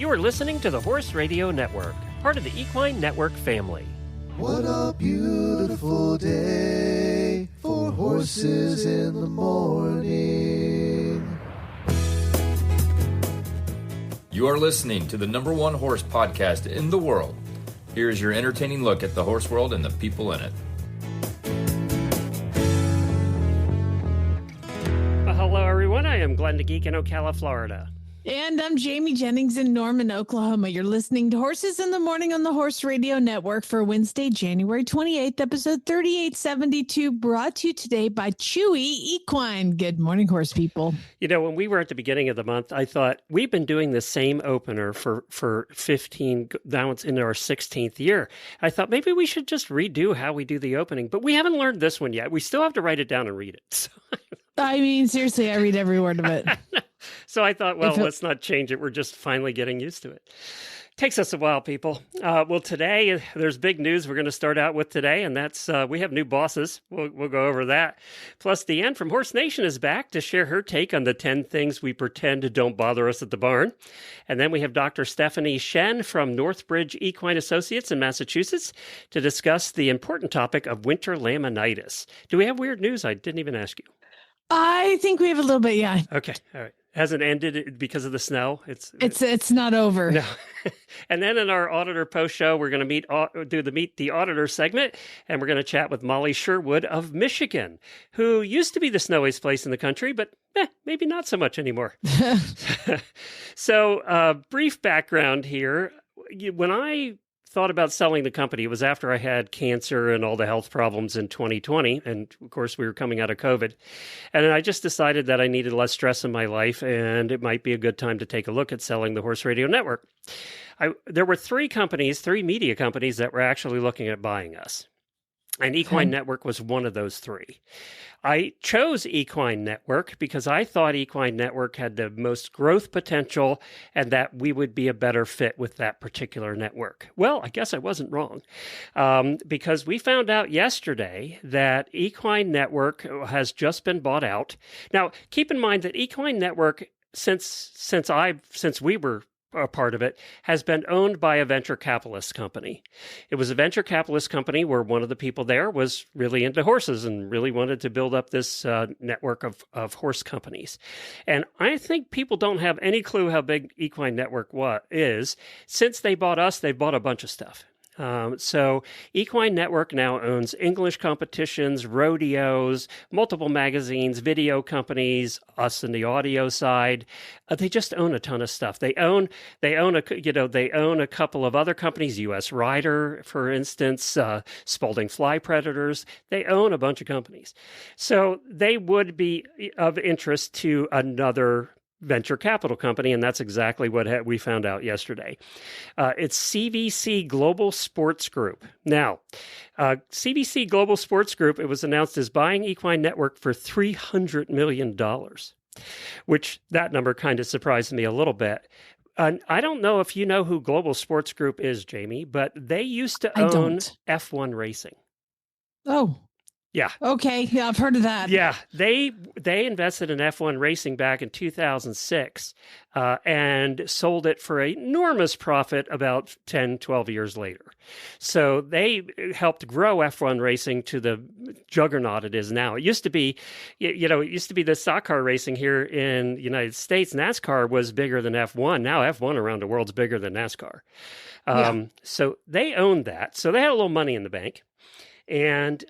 You are listening to the Horse Radio Network, part of the Equine Network family. What a beautiful day for horses in the morning. You are listening to the number one horse podcast in the world. Here is your entertaining look at the horse world and the people in it. Hello, everyone. I am Glenn the Geek in Ocala, Florida. And I'm Jamie Jennings in Norman, Oklahoma. You're listening to Horses in the Morning on the Horse Radio Network for Wednesday, January 28th, episode 3872, brought to you today by Chewy Equine. Good morning, horse people. You know, when we were at the beginning of the month, I thought we've been doing the same opener for 15, now it's into our 16th year. I thought maybe we should just redo how we do the opening, but we haven't learned this one yet. We still have to write it down and read it. So. I mean, seriously, I read every word of it. So I thought, well, let's not change it. We're just finally getting used to it. Takes us a while, people. Well, today, there's big news we're going to start out with today, and that's we have new bosses. We'll go over that. Plus, DeAnn from Horse Nation is back to share her take on the 10 things we pretend don't bother us at the barn. And then we have Dr. Stephanie Shen from North Bridge Equine Associates in Massachusetts to discuss the important topic of winter laminitis. Do we have weird news? I didn't even ask you. I think we have a little bit, yeah. Okay, all right. Hasn't ended because of the snow. It's not over. No. And then in our Auditor post show, we're going to do the Meet the Auditor segment, and we're going to chat with Molly Sherwood of Michigan, who used to be the snowiest place in the country, but maybe not so much anymore. So, brief background here. When I thought about selling the company, it was after I had cancer and all the health problems in 2020. And of course, we were coming out of COVID. And I just decided that I needed less stress in my life, and it might be a good time to take a look at selling the Horse Radio Network. There were three media companies that were actually looking at buying us. And Equine Network was one of those three. I chose Equine Network because I thought Equine Network had the most growth potential and that we would be a better fit with that particular network. Well, I guess I wasn't wrong because we found out yesterday that Equine Network has just been bought out. Now, keep in mind that Equine Network, since we were a part of it, has been owned by a venture capitalist company. It was a venture capitalist company where one of the people there was really into horses and really wanted to build up this network of horse companies. And I think people don't have any clue how big Equine Network is. Since they bought us, they've bought a bunch of stuff. So Equine Network now owns English competitions, rodeos, multiple magazines, video companies, us in the audio side. They just own a ton of stuff. They own a couple of other companies, U.S. Rider, for instance, Spalding Fly Predators. They own a bunch of companies. So they would be of interest to another venture capital company, and that's exactly what we found out yesterday. It's CVC Global Sports Group. Now, CVC Global Sports Group, it was announced as buying Equine Network for $300 million, which that number kind of surprised me a little bit. I don't know if you know who Global Sports Group is, Jamie, but they used to own F1 racing. Oh. Yeah. Okay. Yeah, I've heard of that. Yeah. They invested in F1 racing back in 2006 and sold it for an enormous profit about 10, 12 years later. So they helped grow F1 racing to the juggernaut it is now. It used to be, the stock car racing here in the United States. NASCAR was bigger than F1. Now F1 around the world's bigger than NASCAR. So they owned that. So they had a little money in the bank. And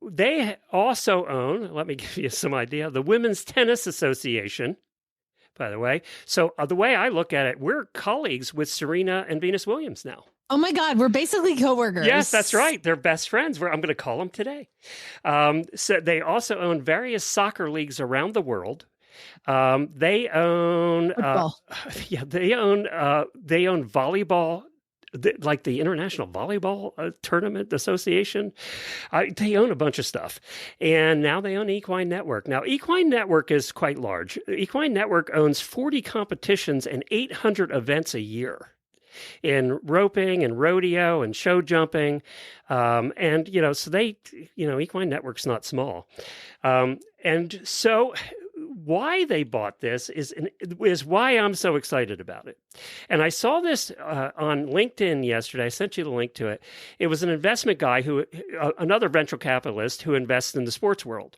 they also own, let me give you some idea, the Women's Tennis Association, by the way. So the way I look at it, we're colleagues with Serena and Venus Williams now. Oh, my God. We're basically coworkers. Yes, that's right. They're best friends. I'm going to call them today. So they also own various soccer leagues around the world. They own football. They own volleyball. Like the International Volleyball Tournament Association. They own a bunch of stuff. And now they own Equine Network. Now, Equine Network is quite large. Equine Network owns 40 competitions and 800 events a year in roping and rodeo and show jumping. So Equine Network's not small. And so why they bought this is why I'm so excited about it. And I saw this on LinkedIn yesterday. I sent you the link to it. It was an investment guy another venture capitalist who invests in the sports world.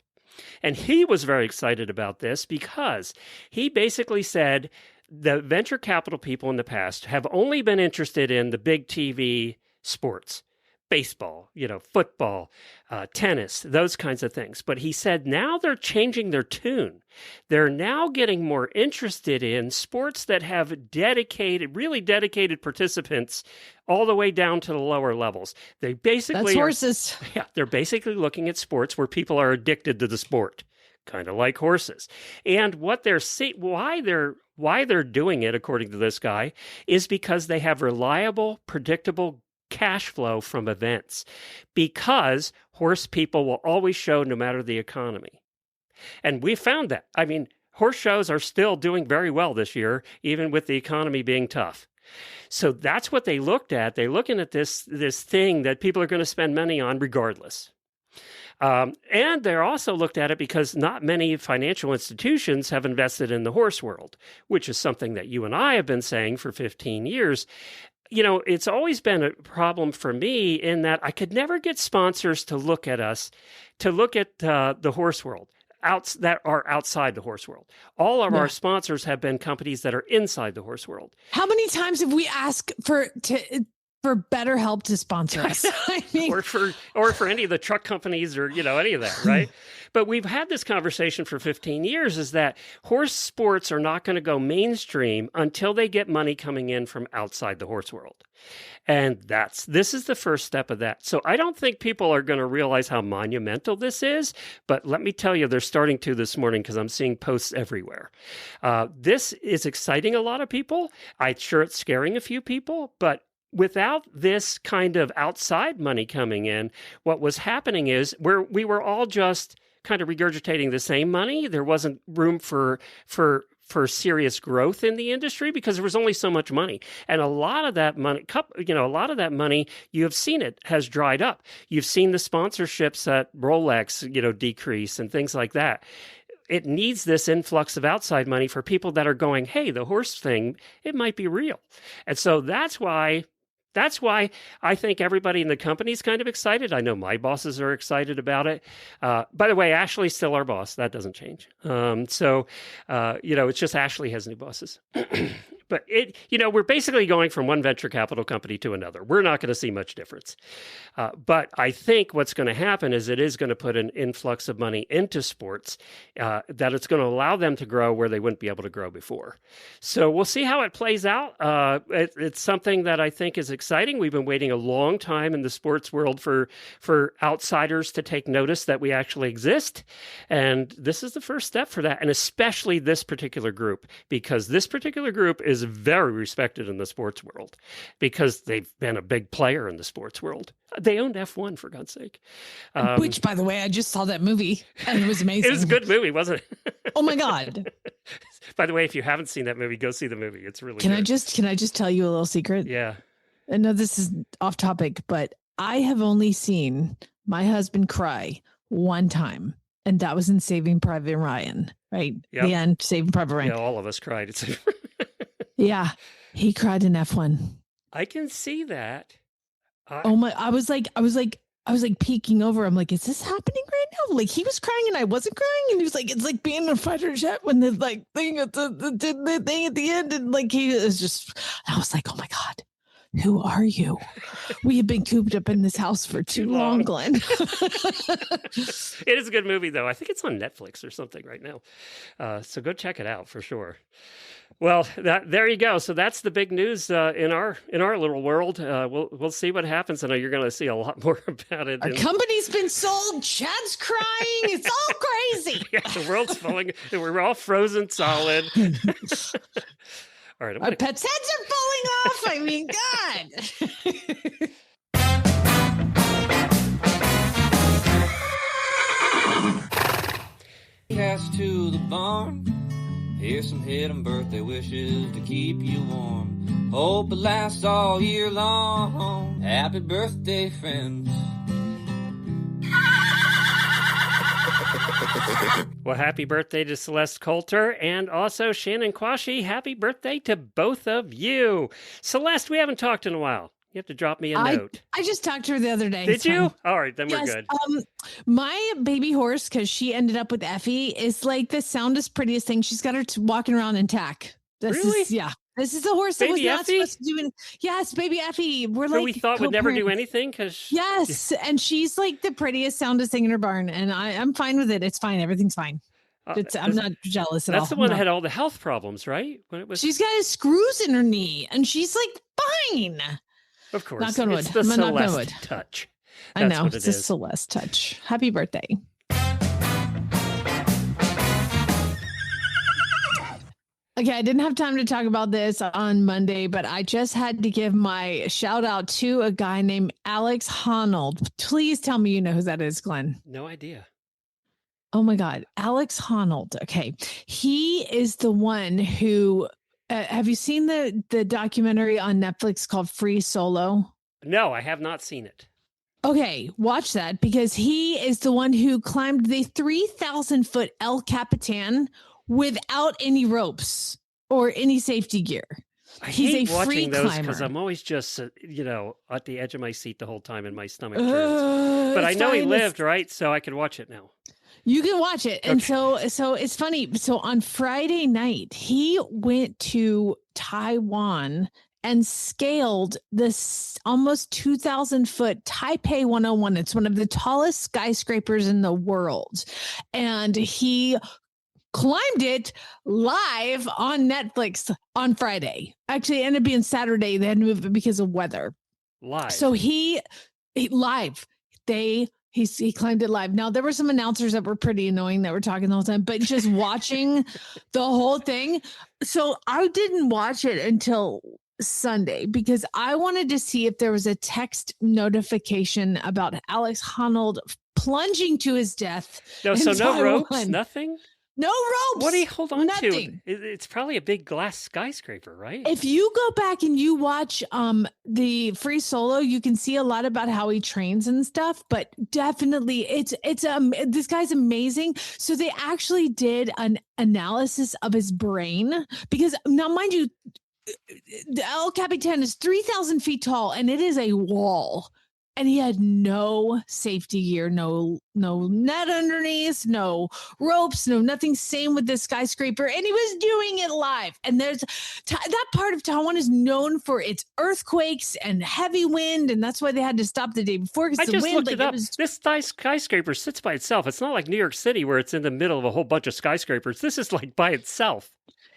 And he was very excited about this because he basically said the venture capital people in the past have only been interested in the big TV sports, baseball, football, tennis, those kinds of things. But he said now they're changing their tune. They're now getting more interested in sports that have really dedicated participants all the way down to the lower levels. They basically That's horses. Yeah, they're basically looking at sports where people are addicted to the sport, kind of like horses. And what they're why they're doing it, according to this guy, is because they have reliable, predictable cash flow from events, because horse people will always show no matter the economy. And we found that. I mean, horse shows are still doing very well this year, even with the economy being tough. So that's what they looked at. They're looking at this thing that people are going to spend money on regardless. And they're also looked at it because not many financial institutions have invested in the horse world, which is something that you and I have been saying for 15 years. It's always been a problem for me in that I could never get sponsors to look at the horse world that are outside the horse world. All of our sponsors have been companies that are inside the horse world. How many times have we asked for better help to sponsor us? I mean, or for any of the truck companies or any of that, right? But we've had this conversation for 15 years, is that horse sports are not going to go mainstream until they get money coming in from outside the horse world. And this is the first step of that. So I don't think people are going to realize how monumental this is, but let me tell you, they're starting to this morning because I'm seeing posts everywhere. This is exciting a lot of people. I'm sure it's scaring a few people, but without this kind of outside money coming in, what was happening is we were all just kind of regurgitating the same money. There wasn't room for serious growth in the industry because there was only so much money. And a lot of that money, you have seen it has dried up. You've seen the sponsorships at Rolex, decrease and things like that. It needs this influx of outside money for people that are going, hey, the horse thing, it might be real. And so that's why I think everybody in the company is kind of excited. I know my bosses are excited about it. By the way, Ashley's still our boss. That doesn't change. It's just Ashley has new bosses. But we're basically going from one venture capital company to another. We're not going to see much difference. But I think what's going to happen is it is going to put an influx of money into sports that it's going to allow them to grow where they wouldn't be able to grow before. So we'll see how it plays out. It's something that I think is exciting. We've been waiting a long time in the sports world for outsiders to take notice that we actually exist. And this is the first step for that. And especially this particular group, because this particular group is very respected in the sports world because they've been a big player in the sports world. They owned F1, for God's sake. Which, by the way, I just saw that movie and it was amazing. It was a good movie, wasn't it? Oh my God. By the way, if you haven't seen that movie, go see the movie. It's really good. Can I just tell you a little secret? Yeah. I know this is off topic, but I have only seen my husband cry one time, and that was in Saving Private Ryan, right? Yep. The end, Saving Private Ryan. Yeah, all of us cried. Yeah, he cried in F1. I can see that. Oh my! I was like peeking over. I'm like, is this happening right now? Like he was crying and I wasn't crying, and he was like, it's like being in a fighter jet when the thing at the thing at the end, and like he was just. I was like, oh my God. Who are you? We have been cooped up in this house for too long, Glenn. It is a good movie, though. I think it's on Netflix or something right now. So go check it out for sure. Well, there you go. So that's the big news in our little world. We'll see what happens. I know you're going to see a lot more about it. Our company's been sold. Chad's crying. It's all crazy. Yeah, the world's falling. We're all frozen solid. All right, our pets' heads are falling off. I mean, God. Cast to the barn. Here's some hidden birthday wishes to keep you warm. Hope it lasts all year long. Happy birthday, friends. Well, happy birthday to Celeste Coulter and also Shannon Quashie. Happy birthday to both of you. Celeste, we haven't talked in a while. You have to drop me a note. I just talked to her the other day. Did you? All right, then we're good. My baby horse, because she ended up with Effie, is like the soundest, prettiest thing. She's got her walking around in tack. Really? This is a horse that was not supposed to do it. Yes, baby Effie. We're like, we thought would never do anything because and she's like the prettiest, soundest thing in her barn, and I'm fine with it. It's fine. Everything's fine. I'm not jealous at all. That's the one that had all the health problems, right? She's got screws in her knee, and she's like fine. Of course, knock on wood. It's the Celeste touch. I know it's a Celeste touch. Happy birthday. Okay, I didn't have time to talk about this on Monday, but I just had to give my shout out to a guy named Alex Honnold. Please tell me you know who that is, Glenn. No idea. Oh my God, Alex Honnold. Okay, he is the one who. Have you seen the documentary on Netflix called Free Solo? No, I have not seen it. Okay, watch that because he is the one who climbed the 3,000-foot El Capitan without any ropes or any safety gear. He's a free climber. Because I'm always just, at the edge of my seat the whole time and my stomach turns. But I know he lived, right? So I could watch it now. You can watch it. And so it's funny. So on Friday night, he went to Taiwan and scaled this almost 2,000-foot Taipei 101. It's one of the tallest skyscrapers in the world. And he climbed it live on Netflix on Friday. Actually, it ended up being Saturday. They had to move it because of weather. Live. So he live. He climbed it live. Now, there were some announcers that were pretty annoying that were talking the whole time, but just watching the whole thing. So I didn't watch it until Sunday because I wanted to see if there was a text notification about Alex Honnold plunging to his death. No, so no ropes, nothing? No ropes. What do you hold on Nothing. to? It's probably a big glass skyscraper, right? If you go back and you watch the Free Solo, you can see a lot about how he trains and stuff. But definitely, it's this guy's amazing. So they actually did an analysis of his brain because now, mind you, the El Capitan is 3,000 feet tall and it is a wall. And he had no safety gear, no net underneath, no ropes, no nothing. Same with this skyscraper. And he was doing it live. And there's that part of Taiwan is known for its earthquakes and heavy wind. And that's why they had to stop the day before. I just looked it up. This skyscraper sits by itself. It's not like New York City where it's in the middle of a whole bunch of skyscrapers. This is like by itself.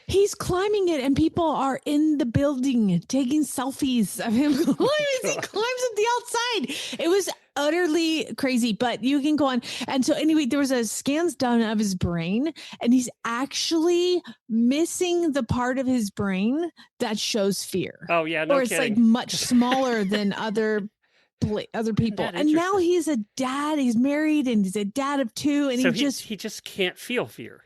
He's climbing it and people are in the building taking selfies of him climbing as he climbs up the outside. It was utterly crazy, but you can go on. And so anyway, there was a scans done of his brain and he's actually missing the part of his brain that shows fear. Oh yeah, no Or it's kidding. Like much smaller than other people. And now he's a dad. He's married and he's a dad of two. And so he just can't feel fear.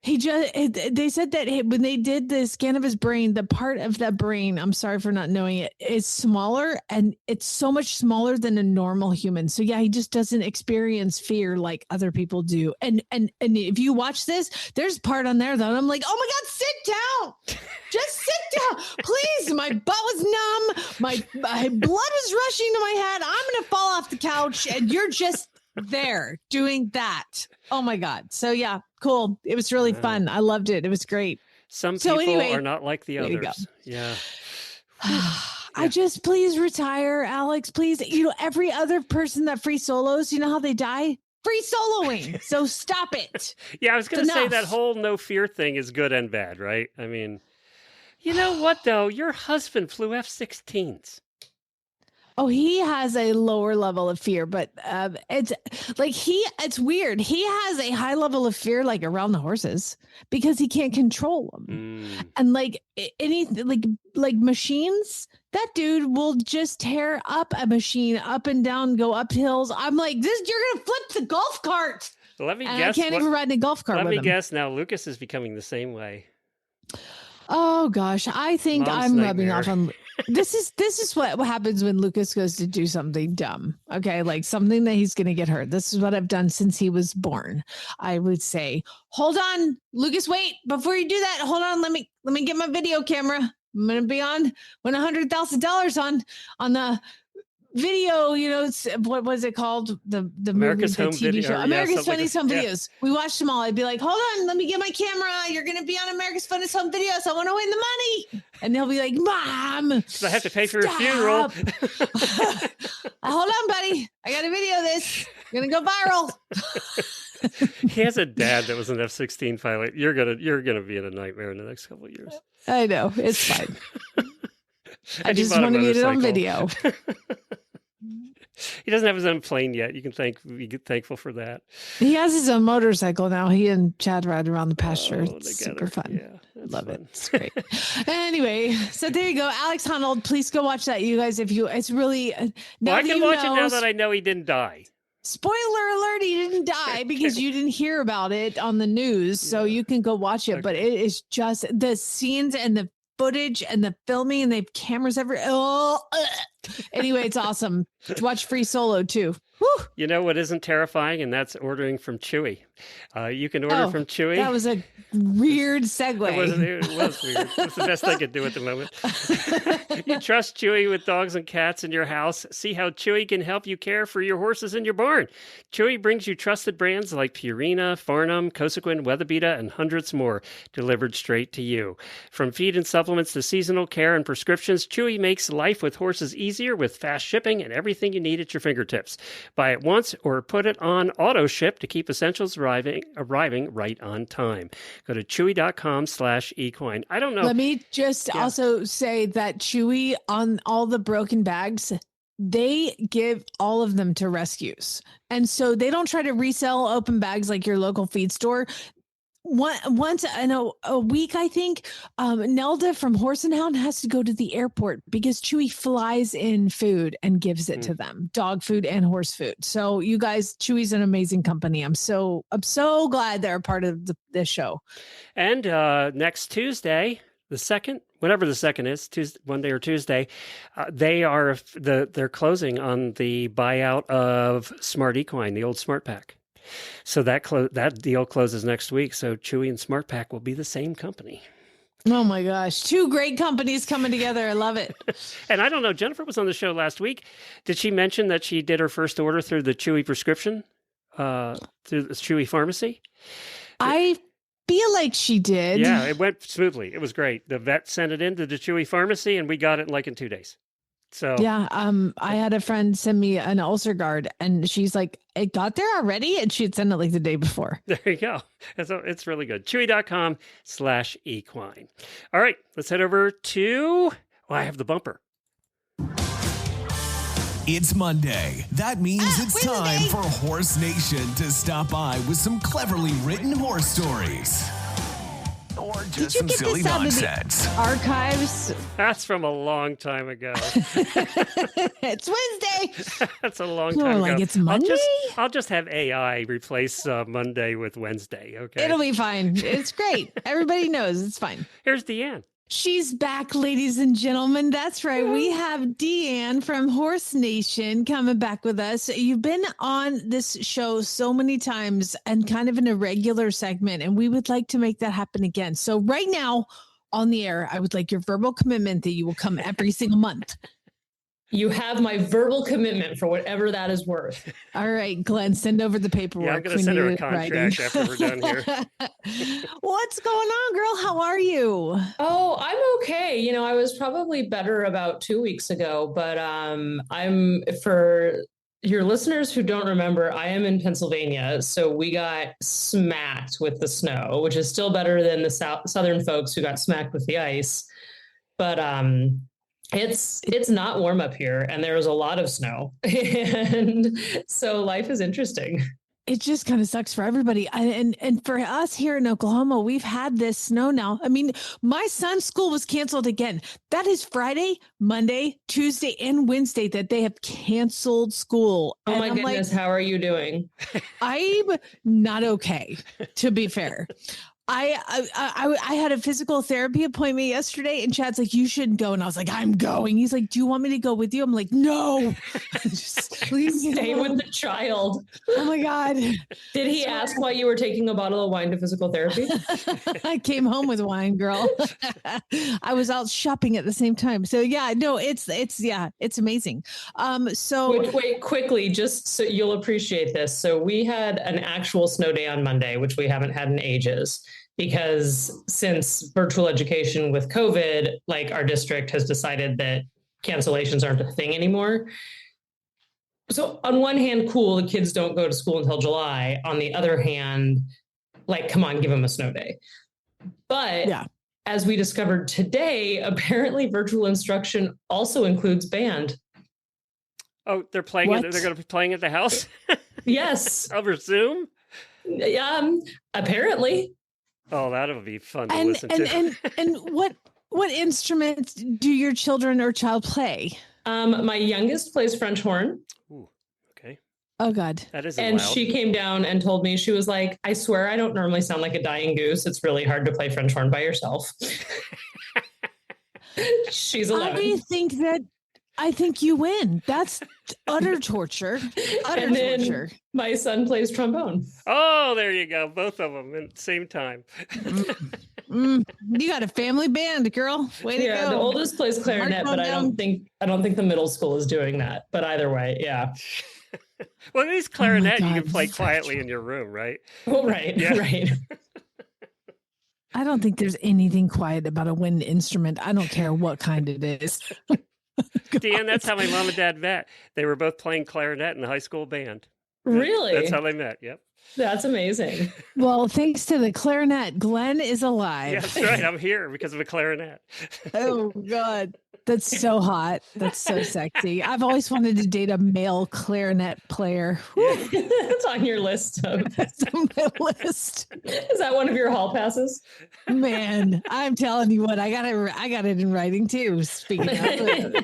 They said that when they did the scan of his brain, the part of that brain, I'm sorry for not knowing it, is smaller and it's so much smaller than a normal human. So yeah, he just doesn't experience fear like other people do. And if you watch this, there's a part on there that I'm like, oh my God, sit down. Just sit down, please. My butt was numb. My blood was rushing to my head. I'm going to fall off the couch and you're just there doing that. Oh my God. So yeah, cool. It was really fun. I loved it. It was great. Some people are not like the others. Yeah. I just, please retire, Alex, please. Every other person that free solos, you know how they die? Free soloing. So stop it. Yeah, I was going to say that whole no fear thing is good and bad, right? I mean, you know what though? Your husband flew F-16s. Oh, he has a lower level of fear, but it's weird. He has a high level of fear, like around the horses, because he can't control them. And like anything, like machines, that dude will just tear up a machine up and down, go up hills. I'm like, you're gonna flip the golf cart. Let me guess. I can't even ride in a golf cart. Let me guess. Now Lucas is becoming the same way. Oh gosh, I think Mom's I'm rubbing off nightmare. on. This is what happens when Lucas goes to do something dumb. Okay, like something that he's going to get hurt. This is what I've done since he was born. I would say, "Hold on, Lucas, wait before you do that. Hold on, let me get my video camera. I'm going to be on when $100,000 on the." Video, what was it called? The America's movie, the Home TV Video, show, yeah, America's something like Funniest Home that. Videos. We watched them all. I'd be like, hold on, let me get my camera. You're going to be on America's Funniest Home Videos. I want to win the money. And he'll be like, Mom, So I have to pay for your funeral. Hold on, buddy. I got to video this. You're going to go viral. He has a dad that was an F-16 pilot. You're gonna be in a nightmare in the next couple of years. I know. It's fine. I And he just bought a want to get it on motorcycle. video. He doesn't have his own plane yet. You can be thankful for that. He has his own motorcycle now. He and Chad ride around the pasture. Oh, It's together. super fun. Yeah, that's Love fun. it. It's great. Anyway, so there you go. Alex Honnold, please go watch that, you guys. It's really now Well, I that can you watch it know, now that I know he didn't die. Spoiler alert, he didn't die because you didn't hear about it on the news. So you can go watch it. But it is just the scenes and the footage and the filming, and they have cameras everywhere. Anyway, it's awesome. Watch Free Solo too. Woo! You know what isn't terrifying, and that's ordering from Chewy. You can order from Chewy. That was a weird segue. It was weird. It's the best I could do at the moment. You trust Chewy with dogs and cats in your house. See how Chewy can help you care for your horses in your barn. Chewy brings you trusted brands like Purina, Farnham, Cosequin, Weatherbeeta, and hundreds more delivered straight to you. From feed and supplements to seasonal care and prescriptions, Chewy makes life with horses easier with fast shipping and everything you need at your fingertips. Buy it once or put it on auto ship to keep essentials arriving right on time. Go to chewy.com/equine. I don't know. Let me just also say that Chewy, on all the broken bags, they give all of them to rescues. And so they don't try to resell open bags like your local feed store. Once in a week, I think, Nelda from Horse and Hound has to go to the airport because Chewy flies in food and gives it to them, dog food and horse food. So you guys, Chewy's an amazing company. I'm so glad they're a part of this show. And next Tuesday, the 2nd, whatever the 2nd is, Monday or Tuesday, they're closing on the buyout of Smart Equine, the old Smart Pack. So that deal closes next week. So Chewy and Smart Pack will be the same company. Oh my gosh. 2 great companies coming together. I love it. And I don't know, Jennifer was on the show last week. Did she mention that she did her first order through the Chewy prescription, through the Chewy pharmacy? I feel like she did. Yeah, it went smoothly. It was great. The vet sent it into the Chewy pharmacy and we got it in 2 days. So yeah, I had a friend send me an ulcer guard and she's like, it got there already? And she'd sent it like the day before. there you go. It's really good. Chewy.com/equine. All right, let's head over to, I have the bumper. It's Monday. That means it's time for Horse Nation to stop by with some cleverly written horse stories. Or just some silly nonsense. Archives. That's from a long time ago. It's Wednesday. That's a long time ago. Like it's Monday? I'll just have AI replace Monday with Wednesday, okay? It'll be fine. It's great. Everybody knows it's fine. Here's DeAnn. She's back, ladies and gentlemen. That's right. We have DeAnn from Horse Nation coming back with us. You've been on this show so many times and kind of in a regular segment, and we would like to make that happen again. So right now on the air, I would like your verbal commitment that you will come every single month. You have my verbal commitment for whatever that is worth. All right, Glenn, send over the paperwork. Yeah, I'm going to send her a contract after we're done here. What's going on, girl? How are you? Oh, I'm okay. You know, I was probably better about 2 weeks ago, but I'm, for your listeners who don't remember, I am in Pennsylvania. So we got smacked with the snow, which is still better than the southern folks who got smacked with the ice. But, it's not warm up here and there was a lot of snow. And so life is interesting. It just kind of sucks for everybody. And for us here in Oklahoma, we've had this snow now. I mean, my son's school was canceled again. That is Friday, Monday, Tuesday, and Wednesday that they have canceled school. Oh and my goodness. How are you doing? I'm not okay, to be fair. I had a physical therapy appointment yesterday, and Chad's like, "You shouldn't go," and I was like, "I'm going." He's like, "Do you want me to go with you?" I'm like, "No, just leave me Stay alone." with the child. Oh my God! Did he ask why you were taking a bottle of wine to physical therapy? I came home with wine, girl. I was out shopping at the same time. So yeah, no, it's amazing. So wait, quickly, just so you'll appreciate this. So we had an actual snow day on Monday, which we haven't had in ages, because since virtual education with COVID, like our district has decided that cancellations aren't a thing anymore. So on one hand, cool, the kids don't go to school until July. On the other hand, like, come on, give them a snow day. But yeah, as we discovered today, apparently virtual instruction also includes band. Oh, they're playing it. They're going to be playing at the house? Yes. Over Zoom? Apparently. Oh, that'll be fun to listen to. And what instruments do your children or child play? My youngest plays French horn. Ooh, okay. Oh God. That is And loud. she came down and told me, she was like, "I swear I don't normally sound like a dying goose. It's really hard to play French horn by yourself." She's 11. I think you win. That's utter torture. Utter torture. My son plays trombone. Oh, there you go. Both of them at the same time. You got a family band, girl. Way to go. The oldest plays clarinet, but I don't think the middle school is doing that. But either way, yeah. Well, at least clarinet you can play quietly in your room, right? Well, right, yeah. Right. I don't think there's anything quiet about a wind instrument. I don't care what kind it is. DeAnn, that's how my mom and dad met. They were both playing clarinet in the high school band. Really? That's how they met. Yep. That's amazing. Well, thanks to the clarinet, Glenn is alive. Yeah, that's right. I'm here because of a clarinet. Oh, God. That's so hot. That's so sexy. I've always wanted to date a male clarinet player. It's on your list. That's on my list. Is that one of your hall passes? Man, I'm telling you what, I got it in writing too. Speaking of,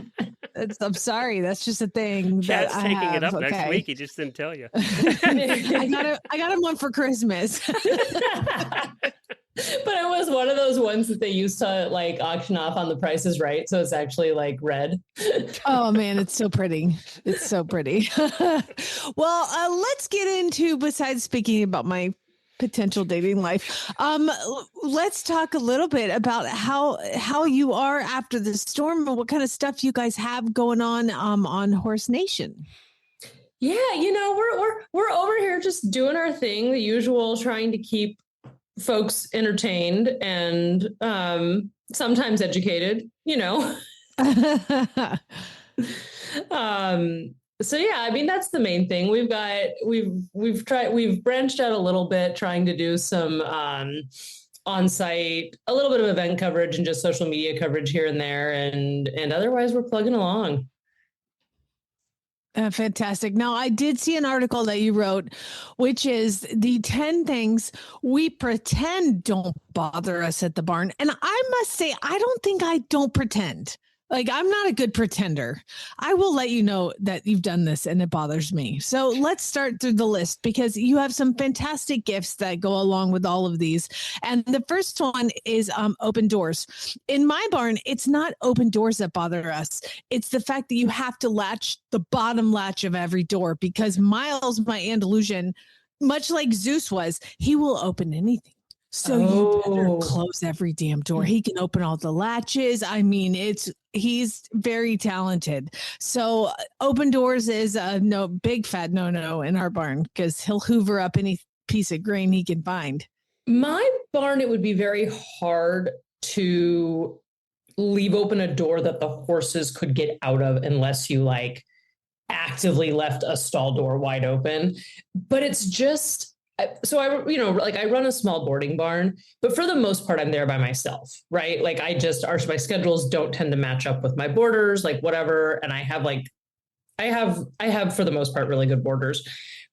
I'm sorry, that's just a thing. Cat's taking it up next week. He just didn't tell you. I got him one for Christmas. But it was one of those ones that they used to like auction off on The Price is Right. So it's actually like red. Oh man, it's so pretty. It's so pretty. Well, let's get into, besides speaking about my potential dating life, let's talk a little bit about how you are after the storm and what kind of stuff you guys have going on Horse Nation. Yeah, we're over here just doing our thing, the usual, trying to keep folks entertained and sometimes educated, So yeah, I mean, that's the main thing. We've branched out a little bit, trying to do some on-site, a little bit of event coverage and just social media coverage here and there, and otherwise we're plugging along. Fantastic. Now, I did see an article that you wrote, which is the 10 things we pretend don't bother us at the barn. And I must say, I don't think I don't pretend. Like, I'm not a good pretender. I will let you know that you've done this and it bothers me. So let's start through the list, because you have some fantastic gifts that go along with all of these. And the first one is open doors. In my barn, it's not open doors that bother us. It's the fact that you have to latch the bottom latch of every door, because Miles, my Andalusian, much like Zeus was, he will open anything. So you better close every damn door. He can open all the latches. I mean, he's very talented. So open doors is a big fat no in our barn, because he'll hoover up any piece of grain he can find. My barn, it would be very hard to leave open a door that the horses could get out of unless you like actively left a stall door wide open. But it's just, so I run a small boarding barn, but for the most part, I'm there by myself, right? Like my schedules don't tend to match up with my boarders, like whatever. And I have for the most part, really good boarders,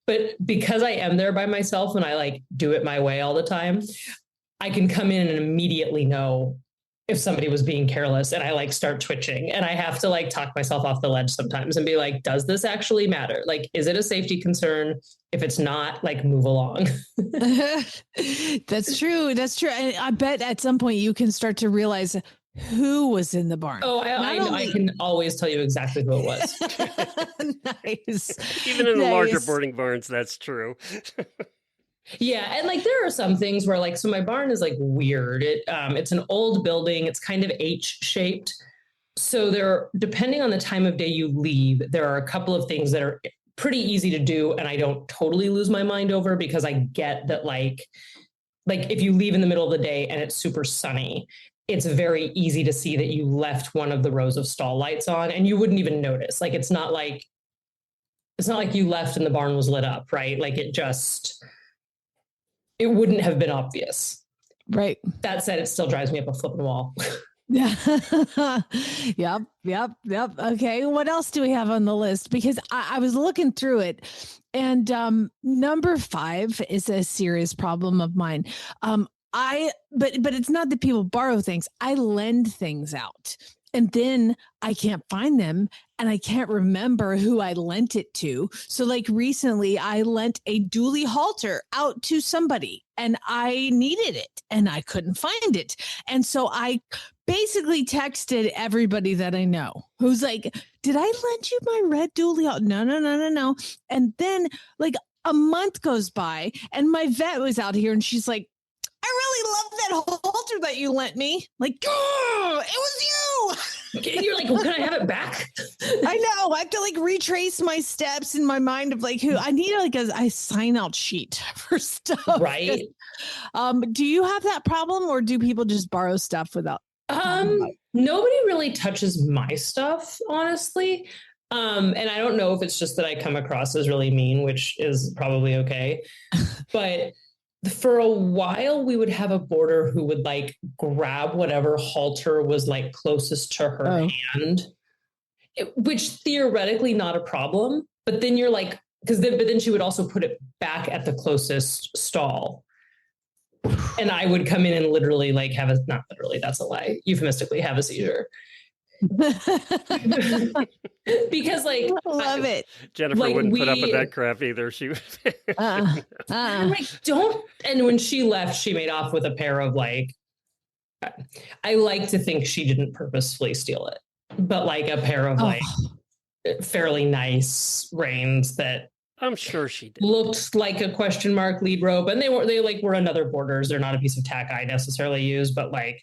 but because I am there by myself and I like do it my way all the time, I can come in and immediately know if somebody was being careless, and I like start twitching, and I have to like talk myself off the ledge sometimes and be like, does this actually matter? Like, is it a safety concern? If it's not, like, move along. That's true. That's true. And I bet at some point you can start to realize who was in the barn. Oh, I can always tell you exactly who it was. Nice. Even in the larger boarding barns, that's true. Yeah. And like, there are some things where like, so my barn is like weird. It's an old building. It's kind of H-shaped. So depending on the time of day you leave, there are a couple of things that are pretty easy to do. And I don't totally lose my mind over, because I get that like if you leave in the middle of the day and it's super sunny, it's very easy to see that you left one of the rows of stall lights on and you wouldn't even notice. Like, it's not like you left and the barn was lit up, right? Like it wouldn't have been obvious. Right. That said, it still drives me up a flipping wall. Yeah. Yep. Okay. What else do we have on the list? Because I was looking through it, and number 5 is a serious problem of mine. But it's not that people borrow things. I lend things out, and then I can't find them, and I can't remember who I lent it to. So like recently I lent a dually halter out to somebody, and I needed it and I couldn't find it. And so I basically texted everybody that I know who's like, did I lend you my red dually halter? No. And then like a month goes by and my vet was out here and she's like, I really love that halter that you lent me. Like, oh, it was you. You're like, well, can I have it back? I know. I have to like retrace my steps in my mind of like who I need like a sign out sheet for stuff. Right. Do you have that problem, or do people just borrow stuff without? Nobody really touches my stuff, honestly. And I don't know if it's just that I come across as really mean, which is probably okay. But for a while, we would have a boarder who would like grab whatever halter was like closest to her hand, which theoretically not a problem. But then you're like, but then she would also put it back at the closest stall. And I would come in and literally like not literally, that's a lie, euphemistically have a seizure. Because like, love it. Jennifer like wouldn't put up with that crap either. She would. I'm like, don't. And when she left, she made off with a pair of like, I like to think she didn't purposefully steal it, but like a pair of like fairly nice reins that I'm sure she did. Looked like a question mark lead rope. And they were another boarders. They're not a piece of tack I necessarily use, but like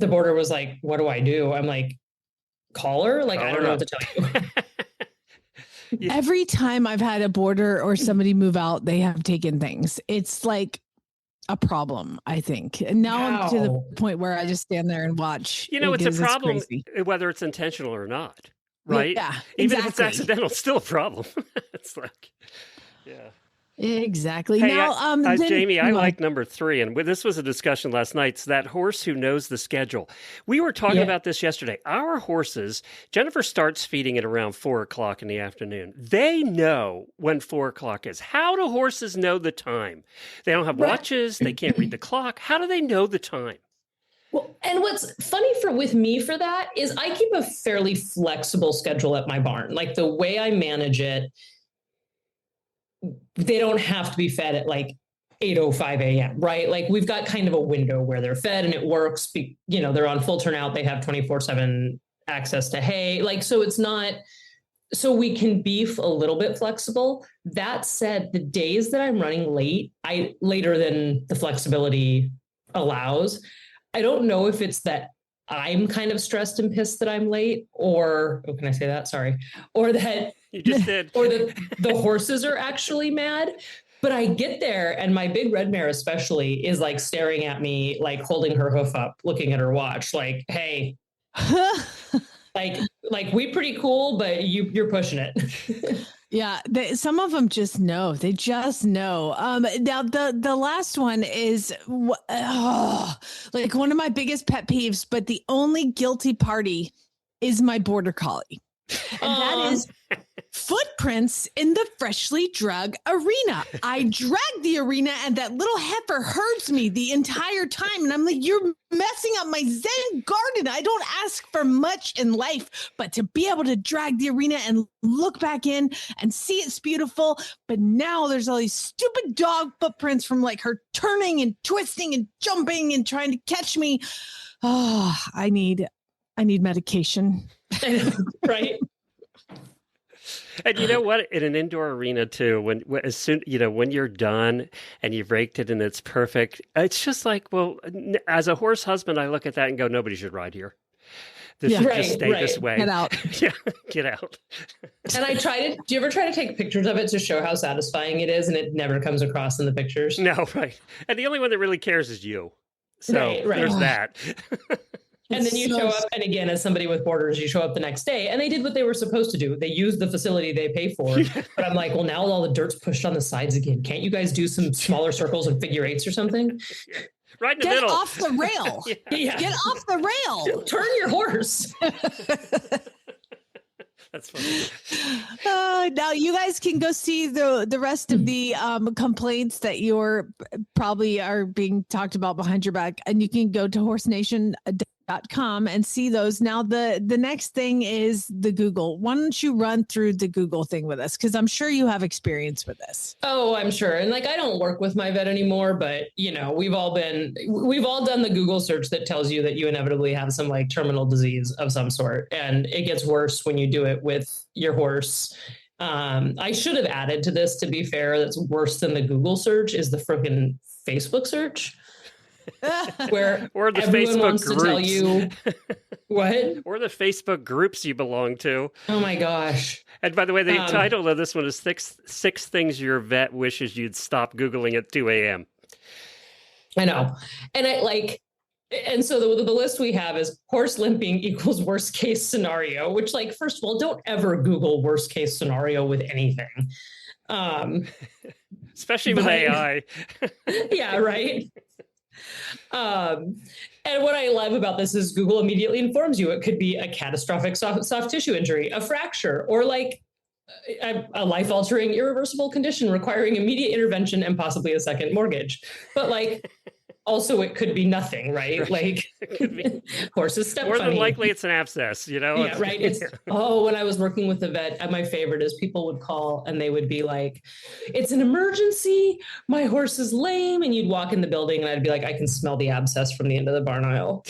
the boarder was like, what do I do? I'm like, call her? Like, I don't know what to tell you. Every time I've had a boarder or somebody move out, they have taken things. It's like a problem, I think. And now I'm to the point where I just stand there and watch. You know, it's a problem whether it's intentional or not. Right? Yeah. Even if it's accidental, it's still a problem. It's like, yeah. Exactly. Hey, now, Jamie, I like number 3, and this was a discussion last night. It's that horse who knows the schedule. We were talking about this yesterday. Our horses, Jennifer starts feeding at around 4:00 in the afternoon. They know when 4:00 is. How do horses know the time? They don't have watches. They can't read the clock. How do they know the time? Well, and what's funny with me for that is I keep a fairly flexible schedule at my barn. Like the way I manage it, they don't have to be fed at like 8:05 a.m., right? Like we've got kind of a window where they're fed and it works. You know, they're on full turnout. They have 24/7 access to hay. Like, so it's not, so we can be a little bit flexible. That said, the days that I'm running later than the flexibility allows, I don't know if it's that I'm kind of stressed and pissed that I'm late, or can I say that? Sorry. Or that you just did, or that the horses are actually mad. But I get there and my big red mare especially is like staring at me, like holding her hoof up, looking at her watch, like, hey, like we pretty cool, but you're pushing it. Yeah, some of them just know. They just know. Now, the last one is like one of my biggest pet peeves, but the only guilty party is my border collie. And that is footprints in the freshly drug arena. I drag the arena and that little heifer herds me the entire time. And I'm like, you're messing up my Zen garden. I don't ask for much in life, but to be able to drag the arena and look back in and see it's beautiful. But now there's all these stupid dog footprints from like her turning and twisting and jumping and trying to catch me. Oh, I need medication. Right. And you know what? In an indoor arena too, when you're done and you've raked it and it's perfect, it's just like, well, as a horse husband, I look at that and go, nobody should ride here. This should just stay this way. Get out. Yeah, get out. And do you ever try to take pictures of it to show how satisfying it is? And it never comes across in the pictures. No, right. And the only one that really cares is you. So there's that. And then you show up, and again, as somebody with borders, you show up the next day, and they did what they were supposed to do. They used the facility they pay for. But I'm like, well, now all the dirt's pushed on the sides again. Can't you guys do some smaller circles and figure eights or something? Right in the middle. Get off the rail. Yeah. Get off the rail. Turn your horse. That's funny. Now you guys can go see the rest of the complaints that you're probably are being talked about behind your back, and you can go to horsenation.com and see those. Now the next thing is the Google. Why don't you run through the Google thing with us? Because I'm sure you have experience with this. Oh, I'm sure. And like, I don't work with my vet anymore, but we've all done the Google search that tells you that you inevitably have some like terminal disease of some sort. And it gets worse when you do it with your horse. I should have added to this, to be fair, that's worse than the Google search is the freaking Facebook search. Where or the everyone Facebook wants groups. to tell you what? Or the Facebook groups you belong to. Oh my gosh. And by the way, the title of this one is six things your vet wishes you'd stop Googling at 2 a.m. I know. And so the list we have is horse limping equals worst case scenario, which, like, first of all, don't ever Google worst case scenario with anything. Especially with AI. Yeah, right. And what I love about this is Google immediately informs you it could be a catastrophic soft tissue injury, a fracture, or like a life-altering irreversible condition requiring immediate intervention and possibly a second mortgage. But like, also it could be nothing, right? Like horses step more funny. than likely it's an abscess, Yeah, right. When I was working with the vet, my favorite is people would call and they would be like, it's an emergency, my horse is lame, and you'd walk in the building and I'd be like, I can smell the abscess from the end of the barn aisle.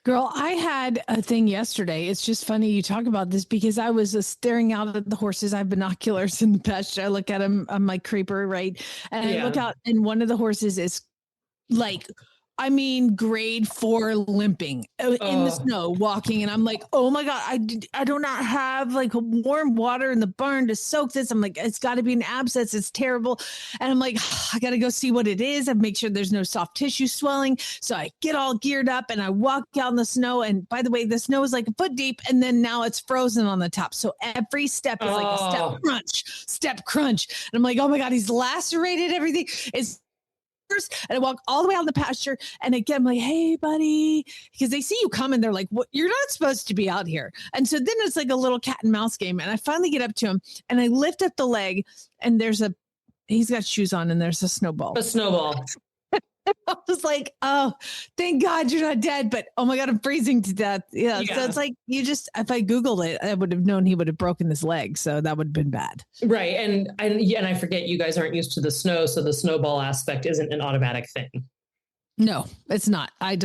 Girl, I had a thing yesterday. It's just funny you talk about this because I was staring out at the horses. I have binoculars in the pasture. I look at them on my creeper, right? And I look out and one of the horses is like, I mean, grade 4 limping in the snow, walking. And I'm like, oh my God, I do not have like warm water in the barn to soak this. I'm like, it's got to be an abscess. It's terrible. And I'm like, I got to go see what it is and make sure there's no soft tissue swelling. So I get all geared up and I walk out in the snow. And by the way, the snow is like a foot deep. And then now it's frozen on the top. So every step is like a step crunch. And I'm like, oh my God, he's lacerated everything. And I walk all the way out in the pasture. And again, I'm like, hey, buddy, because they see you come and they're like, what? You're not supposed to be out here. And so then it's like a little cat and mouse game. And I finally get up to him and I lift up the leg and he's got shoes on and there's a snowball. A snowball. I was like, oh, thank God you're not dead. But oh my God, I'm freezing to death. Yeah. So it's like, if I Googled it, I would have known he would have broken his leg. So that would have been bad. Right. And I forget you guys aren't used to the snow. So the snowball aspect isn't an automatic thing. No, it's not. And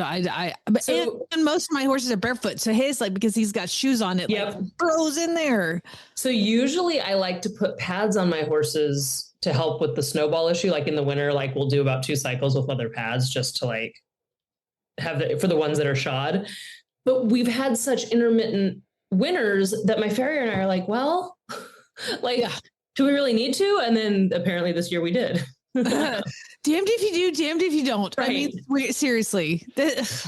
most of my horses are barefoot. So his, like, because he's got shoes on it, like, froze in there. So usually I like to put pads on my horses to help with the snowball issue. Like in the winter, like we'll do about 2 cycles with leather pads just to like have for the ones that are shod. But we've had such intermittent winters that my farrier and I are like, well, like, do we really need to? And then apparently this year we did. Damned if you do, damned if you don't. Right. I mean, seriously,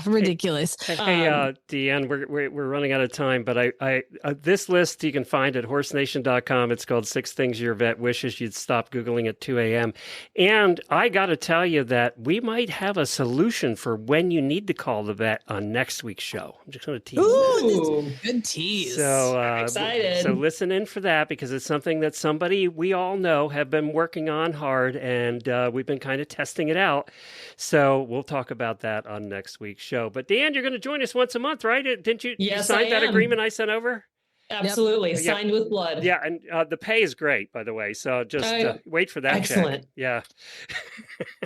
ridiculous. Hey, DeAnn, we're running out of time, but I this list you can find at horsenation.com. It's called 6 Things Your Vet Wishes You'd Stop Googling at 2 a.m. And I got to tell you that we might have a solution for when you need to call the vet on next week's show. I'm just going to tease that. Ooh, good tease. So excited. So listen in for that, because it's something that somebody we all know have been working on hard, and we've been kind of testing it out. So we'll talk about that on next week's show. But DeAnn, you're going to join us once a month, right? Didn't you? Yes, you sign I that am. agreement I sent over? Absolutely. Yep. Signed with blood. Yeah, and the pay is great, by the way. So just wait for that excellent. check. Yeah.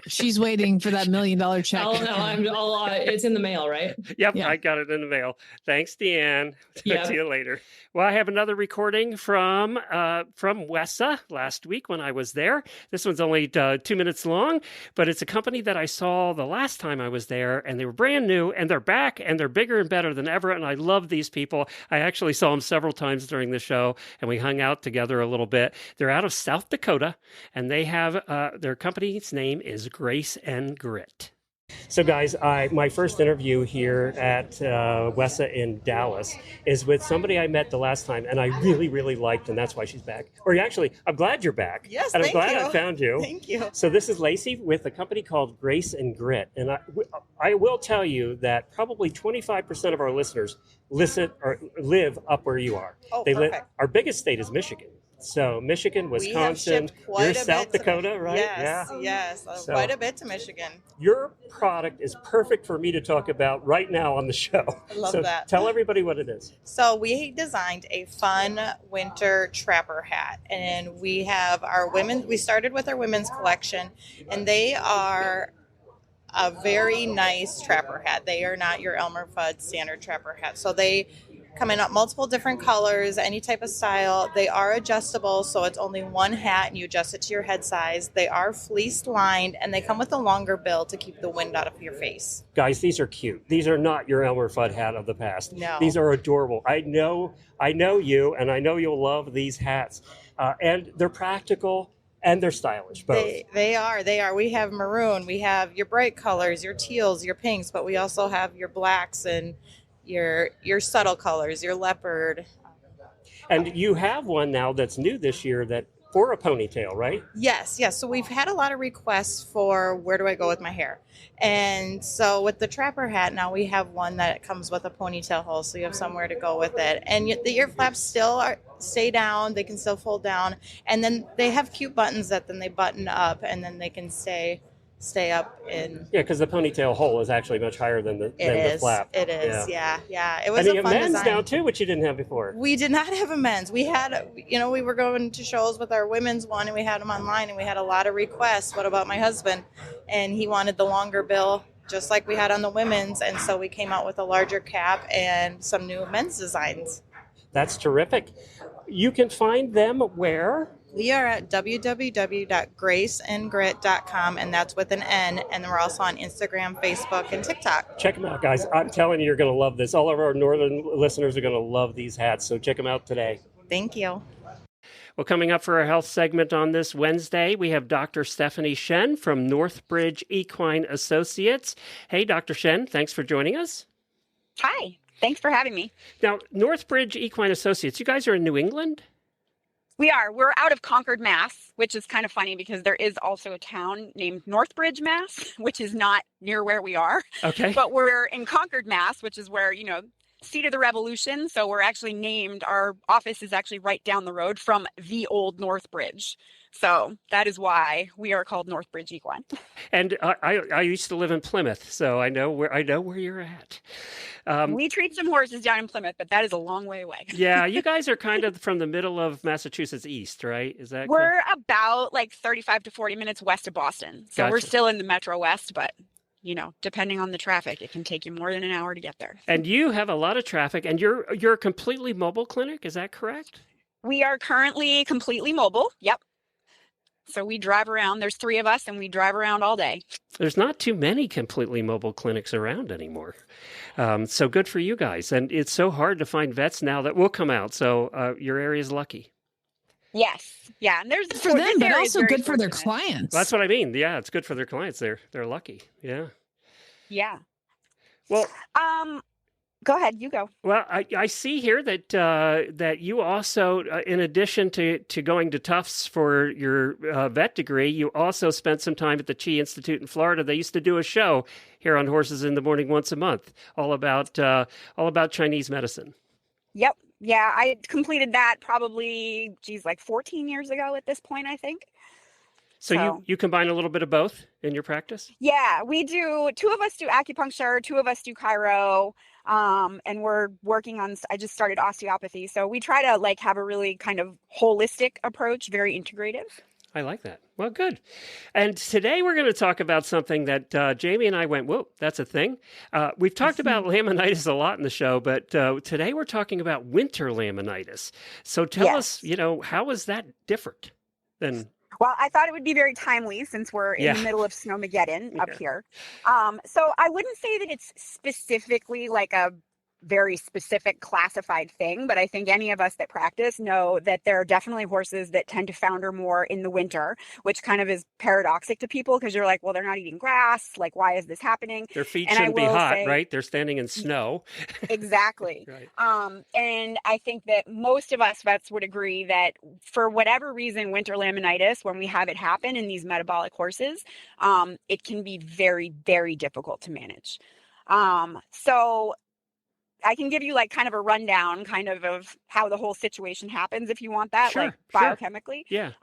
She's waiting for that $1 million check. Oh no, it's in the mail, right? Yep, Yeah. I got it in the mail. Thanks, DeAnn. Yep. See you later. Well, I have another recording from WESA last week when I was there. This one's only 2 minutes long, but it's a company that I saw the last time I was there, and they were brand new, and they're back, and they're bigger and better than ever, and I love these people. I actually saw them several times during the show, and we hung out together a little bit. They're out of South Dakota, and they have their company's name is Grace and Grit. So, guys, my first interview here at WESA in Dallas is with somebody I met the last time, and I really, really liked, and that's why she's back. Or actually, I'm glad you're back. Yes, and I'm thank glad you. I found you. Thank you. So this is Lacey with a company called Grace and Grit, and I will tell you that probably 25% of our listeners listen or live up where you are. Oh, They perfect. Our biggest state is Michigan. So Michigan, Wisconsin, you're South Dakota, right? Yes, Yeah. yes, So- quite a bit to Michigan. Your product is perfect for me to talk about right now on the show. I love So that. Tell everybody what it is. So we designed a fun winter trapper hat, and we have our women. We started with our women's collection, and they are a very nice trapper hat. They are not your Elmer Fudd standard trapper hat. So they come in multiple different colors, any type of style. They are adjustable, so it's only one hat and you adjust it to your head size. They are fleece lined, and they come with a longer bill to keep the wind out of your face. Guys, these are cute. These are not your Elmer Fudd hat of the past. No. These are adorable. I know you, and I know you'll love these hats. And they're practical and they're stylish, both. They are. We have maroon, we have your bright colors, your teals, your pinks, but we also have your blacks and your subtle colors, your leopard. And you have one now that's new this year that for a ponytail, right? Yes. So we've had a lot of requests for where do I go with my hair? And so with the trapper hat, now we have one that comes with a ponytail hole, so you have somewhere to go with it. And the ear flaps still stay down, they can still fold down. And then they have cute buttons that then they button up, and then they can stay up in. Yeah, because the ponytail hole is actually much higher than the flap. It is. Yeah. It was And a you have fun men's design. now too, which you didn't have before. We did not have a men's. We had, we were going to shows with our women's one, and we had them online, and we had a lot of requests. What about my husband? And he wanted the longer bill, just like we had on the women's. And so we came out with a larger cap and some new men's designs. That's terrific. You can find them where? We are at www.graceandgrit.com, and that's with an N. And then we're also on Instagram, Facebook, and TikTok. Check them out, guys. I'm telling you, you're going to love this. All of our northern listeners are going to love these hats, so check them out today. Thank you. Well, coming up for our health segment on this Wednesday, we have Dr. Stephanie Shen from North Bridge Equine Associates. Hey, Dr. Shen, thanks for joining us. Hi, thanks for having me. Now, North Bridge Equine Associates, you guys are in New England? We are. We're out of Concord, Mass, which is kind of funny because there is also a town named North Bridge, Mass, which is not near where we are. Okay. But we're in Concord, Mass, which is where, seat of the revolution. So we're actually named, our office is actually right down the road from the old North Bridge. So that is why we are called North Bridge Equine. And I used to live in Plymouth, so I know where you're at. We treat some horses down in Plymouth, but that is a long way away. Yeah, you guys are kind of from the middle of Massachusetts east, right? Is that We're about like 35 to 40 minutes west of Boston. So we're Gotcha. still in the Metro West, but depending on the traffic, it can take you more than an hour to get there. And you have a lot of traffic, and you're a completely mobile clinic, is that correct? We are currently completely mobile. Yep. So we drive around. There's 3 of us, and we drive around all day. There's not too many completely mobile clinics around anymore. So good for you guys. And it's so hard to find vets now that will come out. So your area is lucky. Yes. Yeah. And there's for them, but also good for their clients. That's what I mean. Yeah, it's good for their clients. They're lucky. Yeah. Yeah. Well, go ahead. You go. Well, I see here that that you also, in addition to going to Tufts for your vet degree, you also spent some time at the Chi Institute in Florida. They used to do a show here on Horses in the Morning once a month, all about Chinese medicine. Yep. Yeah, I completed that probably, like 14 years ago at this point, I think. So you combine a little bit of both in your practice? Yeah, we do. 2 of us do acupuncture, 2 of us do chiro, and we're working on, I just started osteopathy. So we try to like have a really kind of holistic approach, very integrative. I like that. Well, good. And today we're going to talk about something that Jamie and I went, whoa, that's a thing. We've talked about laminitis a lot in the show, but today we're talking about winter laminitis. So tell us, how is that different than... Well, I thought it would be very timely since we're in the middle of Snowmageddon up here. So I wouldn't say that it's specifically like a very specific classified thing, but I think any of us that practice know that there are definitely horses that tend to founder more in the winter, which kind of is paradoxic to people because you're like, well, they're not eating grass. Like, why is this happening? Their feet shouldn't be hot, right? They're standing in snow. Exactly. Right. And I think that most of us vets would agree that for whatever reason, winter laminitis, when we have it happen in these metabolic horses, it can be very, very difficult to manage. So I can give you like kind of a rundown kind of how the whole situation happens if you want that, biochemically. Yeah.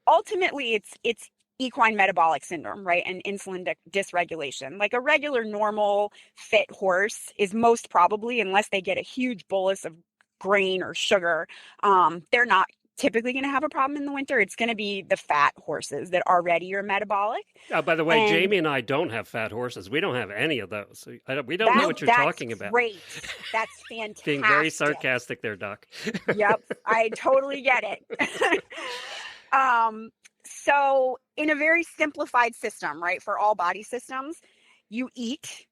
Ultimately, it's equine metabolic syndrome, right? And insulin dysregulation. Like a regular, normal, fit horse is most probably, unless they get a huge bolus of grain or sugar, they're not typically going to have a problem in the winter. It's going to be the fat horses that already are metabolic. By the way, Jamie and I don't have fat horses. We don't have any of those. We don't know what you're talking about. Great. That's fantastic. Being very sarcastic there, Doc. Yep. I totally get it. So in a very simplified system, right, for all body systems, you eat,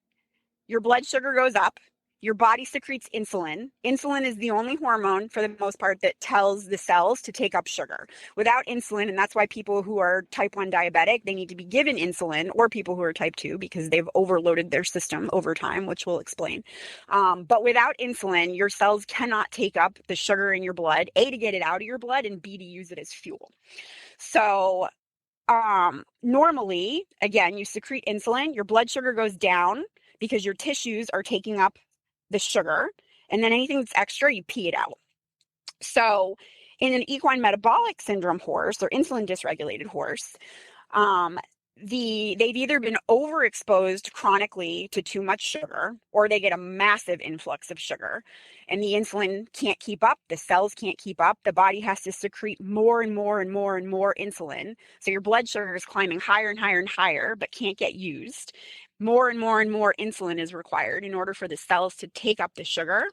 your blood sugar goes up, your body secretes insulin. Insulin is the only hormone, for the most part, that tells the cells to take up sugar. Without insulin, and that's why people who are type 1 diabetic, they need to be given insulin, or people who are type 2 because they've overloaded their system over time, which we'll explain. But without insulin, your cells cannot take up the sugar in your blood, A, to get it out of your blood, and B, to use it as fuel. So normally, again, you secrete insulin, your blood sugar goes down because your tissues are taking up the sugar, and then anything that's extra, you pee it out. So in an equine metabolic syndrome horse or insulin dysregulated horse, they've either been overexposed chronically to too much sugar, or they get a massive influx of sugar, and the insulin can't keep up, the cells can't keep up, the body has to secrete more and more and more and more insulin. So your blood sugar is climbing higher and higher and higher, but can't get used. More and more and more insulin is required in order for the cells to take up the sugar.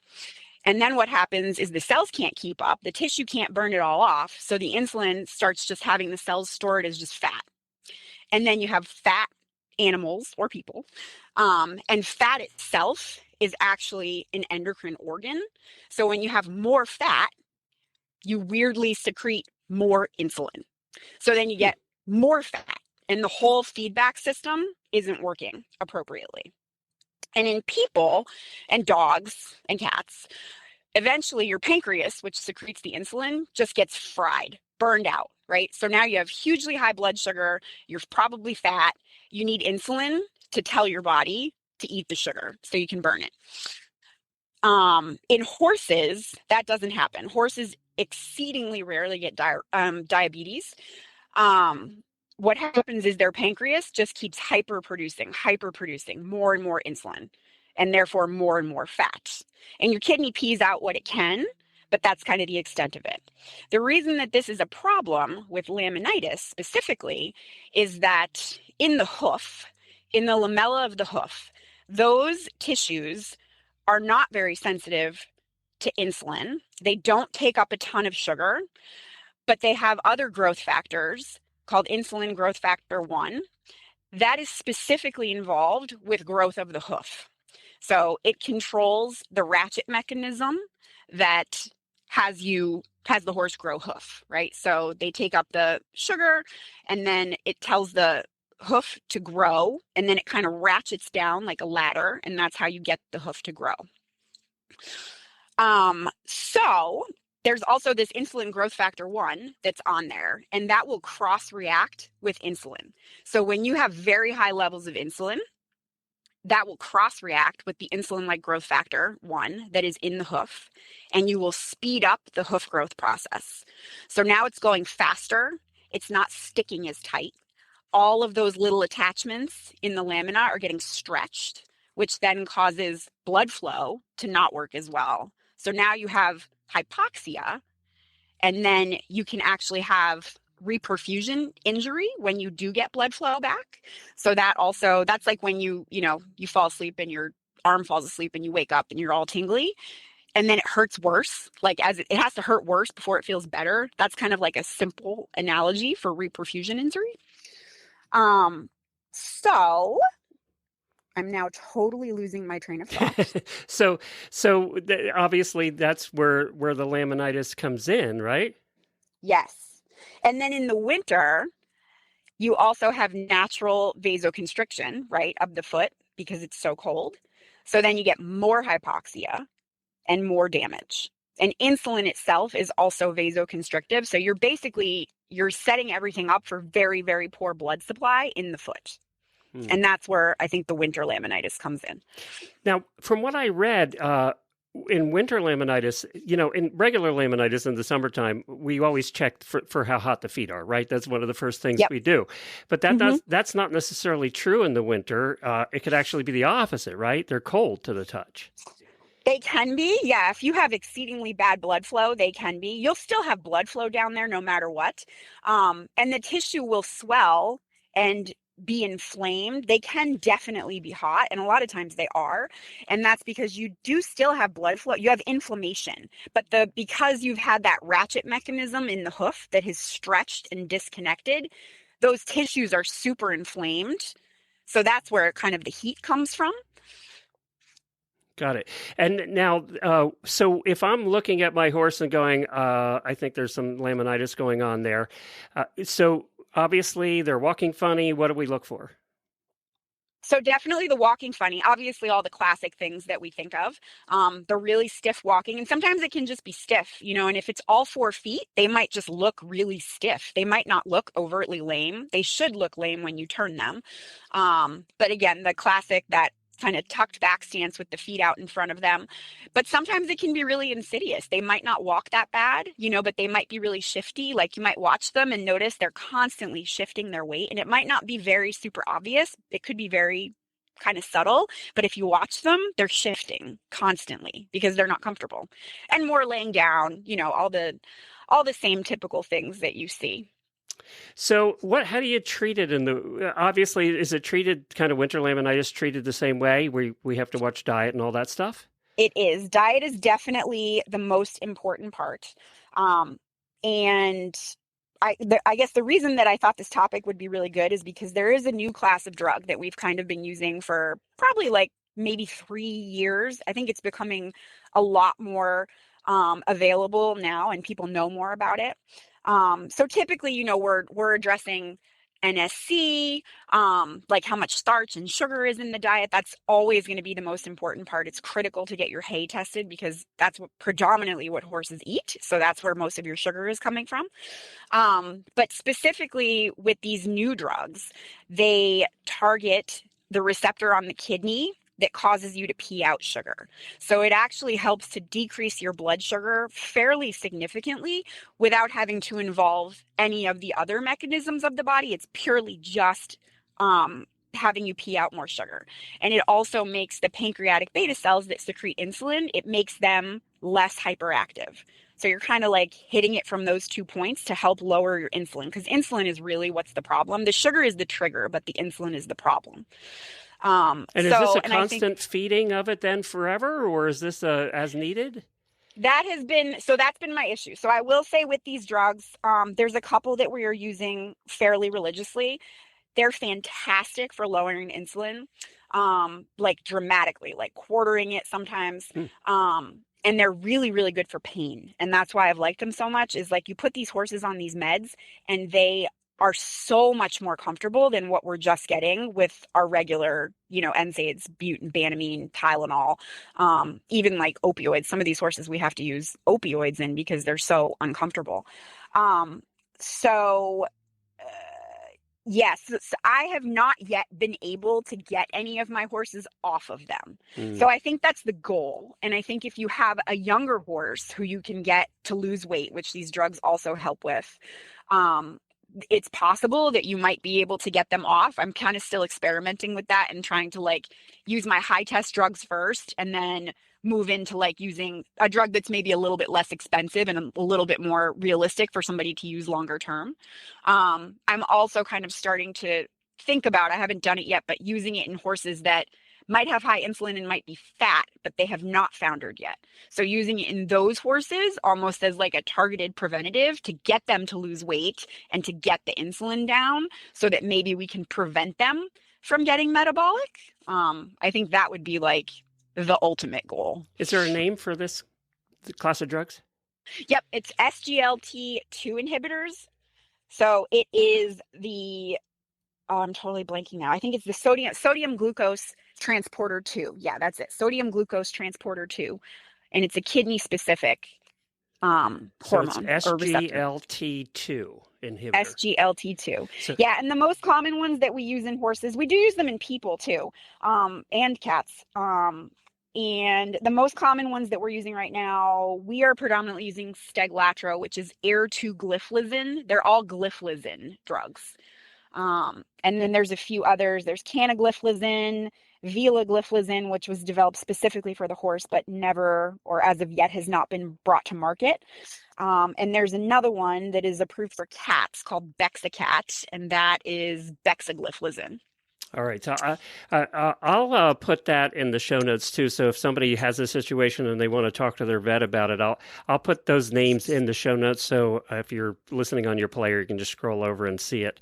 And then what happens is the cells can't keep up, the tissue can't burn it all off, so the insulin starts just having the cells stored as just fat. And then you have fat animals or people, and fat itself is actually an endocrine organ. So when you have more fat, you weirdly secrete more insulin. So then you get more fat, and the whole feedback system isn't working appropriately. And in people and dogs and cats, eventually your pancreas, which secretes the insulin, just gets fried, burned out, right? So now you have hugely high blood sugar, you're probably fat, you need insulin to tell your body to eat the sugar so you can burn it. In horses, that doesn't happen. Horses exceedingly rarely get diabetes. What happens is their pancreas just keeps hyperproducing more and more insulin, and therefore more and more fat. And your kidney pees out what it can, but that's kind of the extent of it. The reason that this is a problem with laminitis specifically is that in the hoof, in the lamella of the hoof, those tissues are not very sensitive to insulin. They don't take up a ton of sugar, but they have other growth factors called insulin growth factor 1 that is specifically involved with growth of the hoof. So it controls the ratchet mechanism that has the horse grow hoof, right? So they take up the sugar and then it tells the hoof to grow, and then it kind of ratchets down like a ladder, and that's how you get the hoof to grow. So there's also this insulin growth factor 1 that's on there, and that will cross react with insulin. So when you have very high levels of insulin, that will cross react with the insulin like growth factor 1 that is in the hoof, and you will speed up the hoof growth process. So now it's going faster. It's not sticking as tight. All of those little attachments in the lamina are getting stretched, which then causes blood flow to not work as well. So now you have hypoxia, and then you can actually have reperfusion injury when you do get blood flow back. So that's like when you fall asleep and your arm falls asleep and you wake up and you're all tingly, and then it hurts worse. Like it has to hurt worse before it feels better. That's kind of like a simple analogy for reperfusion injury. So I'm now totally losing my train of thought. So obviously that's where the laminitis comes in, right? Yes. And then in the winter, you also have natural vasoconstriction, right, of the foot because it's so cold. So then you get more hypoxia and more damage. And insulin itself is also vasoconstrictive. So you're setting everything up for very, very poor blood supply in the foot. And that's where I think the winter laminitis comes in. Now, from what I read, in winter laminitis, in regular laminitis in the summertime, we always check for how hot the feet are, right? That's one of the first things we do. But that's not necessarily true in the winter. It could actually be the opposite, right? They're cold to the touch. They can be, yeah. If you have exceedingly bad blood flow, they can be. You'll still have blood flow down there no matter what. And the tissue will swell and be inflamed. They can definitely be hot, and a lot of times they are. And that's because you do still have blood flow. You have inflammation, but because you've had that ratchet mechanism in the hoof that has stretched and disconnected, those tissues are super inflamed. So that's where kind of the heat comes from. Got it. And now, so if I'm looking at my horse and going, I think there's some laminitis going on there. So obviously they're walking funny. What do we look for? So definitely the walking funny, obviously all the classic things that we think of, the really stiff walking, and sometimes it can just be stiff, and if it's all 4 feet, they might just look really stiff. They might not look overtly lame. They should look lame when you turn them. But again, the classic, that kind of tucked back stance with the feet out in front of them. But sometimes it can be really insidious. They might not walk that bad, but they might be really shifty. Like you might watch them and notice they're constantly shifting their weight, and it might not be very super obvious. It could be very kind of subtle, but if you watch them, they're shifting constantly because they're not comfortable, and more laying down, all the same typical things that you see. So how do you treat it obviously, is it treated kind of winter laminitis treated the same way? We have to watch diet and all that stuff? It is. Diet is definitely the most important part. And I guess the reason that I thought this topic would be really good is because there is a new class of drug that we've kind of been using for probably like maybe 3 years. I think it's becoming a lot more available now, and people know more about it. So typically, we're addressing NSC, like how much starch and sugar is in the diet. That's always going to be the most important part. It's critical to get your hay tested because that's predominantly what horses eat. So that's where most of your sugar is coming from. But specifically with these new drugs, they target the receptor on the kidney that causes you to pee out sugar. So it actually helps to decrease your blood sugar fairly significantly without having to involve any of the other mechanisms of the body. It's purely just having you pee out more sugar. And it also makes the pancreatic beta cells that secrete insulin, it makes them less hyperactive. So you're kind of like hitting it from those 2 points to help lower your insulin, because insulin is really what's the problem. The sugar is the trigger, but the insulin is the problem. And is this a constant feeding of it then forever, or is this as needed? That's been my issue. So I will say with these drugs, there's a couple that we are using fairly religiously. They're fantastic for lowering insulin, like dramatically, like quartering it sometimes. And they're really, really good for pain. And that's why I've liked them so much, is like you put these horses on these meds and they are so much more comfortable than what we're just getting with our regular, NSAIDs, butane, Banamine, Tylenol, even like opioids. Some of these horses we have to use opioids in because they're so uncomfortable. Yes, so I have not yet been able to get any of my horses off of them. So I think that's the goal. And I think if you have a younger horse who you can get to lose weight, which these drugs also help with, it's possible that you might be able to get them off. I'm kind of still experimenting with that and trying to like use my high test drugs first and then move into like using a drug that's maybe a little bit less expensive and a little bit more realistic for somebody to use longer term. I'm also kind of starting to think about, I haven't done it yet, but using it in horses that might have high insulin and might be fat, but they have not foundered yet. So using it in those horses almost as like a targeted preventative to get them to lose weight and to get the insulin down so that maybe we can prevent them from getting metabolic. I think that would be like the ultimate goal. Is there a name for this class of drugs? Yep, it's SGLT2 inhibitors. So it is I'm totally blanking now. I think it's the sodium glucose transporter 2. Yeah, that's it. Sodium glucose transporter 2. And it's a kidney specific hormone. So it's or receptor. SGLT2 inhibitor. SGLT2. Yeah, and the most common ones that we use in horses, we do use them in people too, and cats. And the most common ones that we're using right now, we are predominantly using Steglatro, which is air-to-gliflozin. They're all gliflozin drugs. And then there's a few others. There's canagliflozin, vilagliflozin, which was developed specifically for the horse, but never, or as of yet, has not been brought to market. And there's another one that is approved for cats called Bexacat, and that is bexagliflozin. All right. So I'll put that in the show notes too. So if somebody has a situation and they want to talk to their vet about it, I'll put those names in the show notes. So if you're listening on your player, you can just scroll over and see it.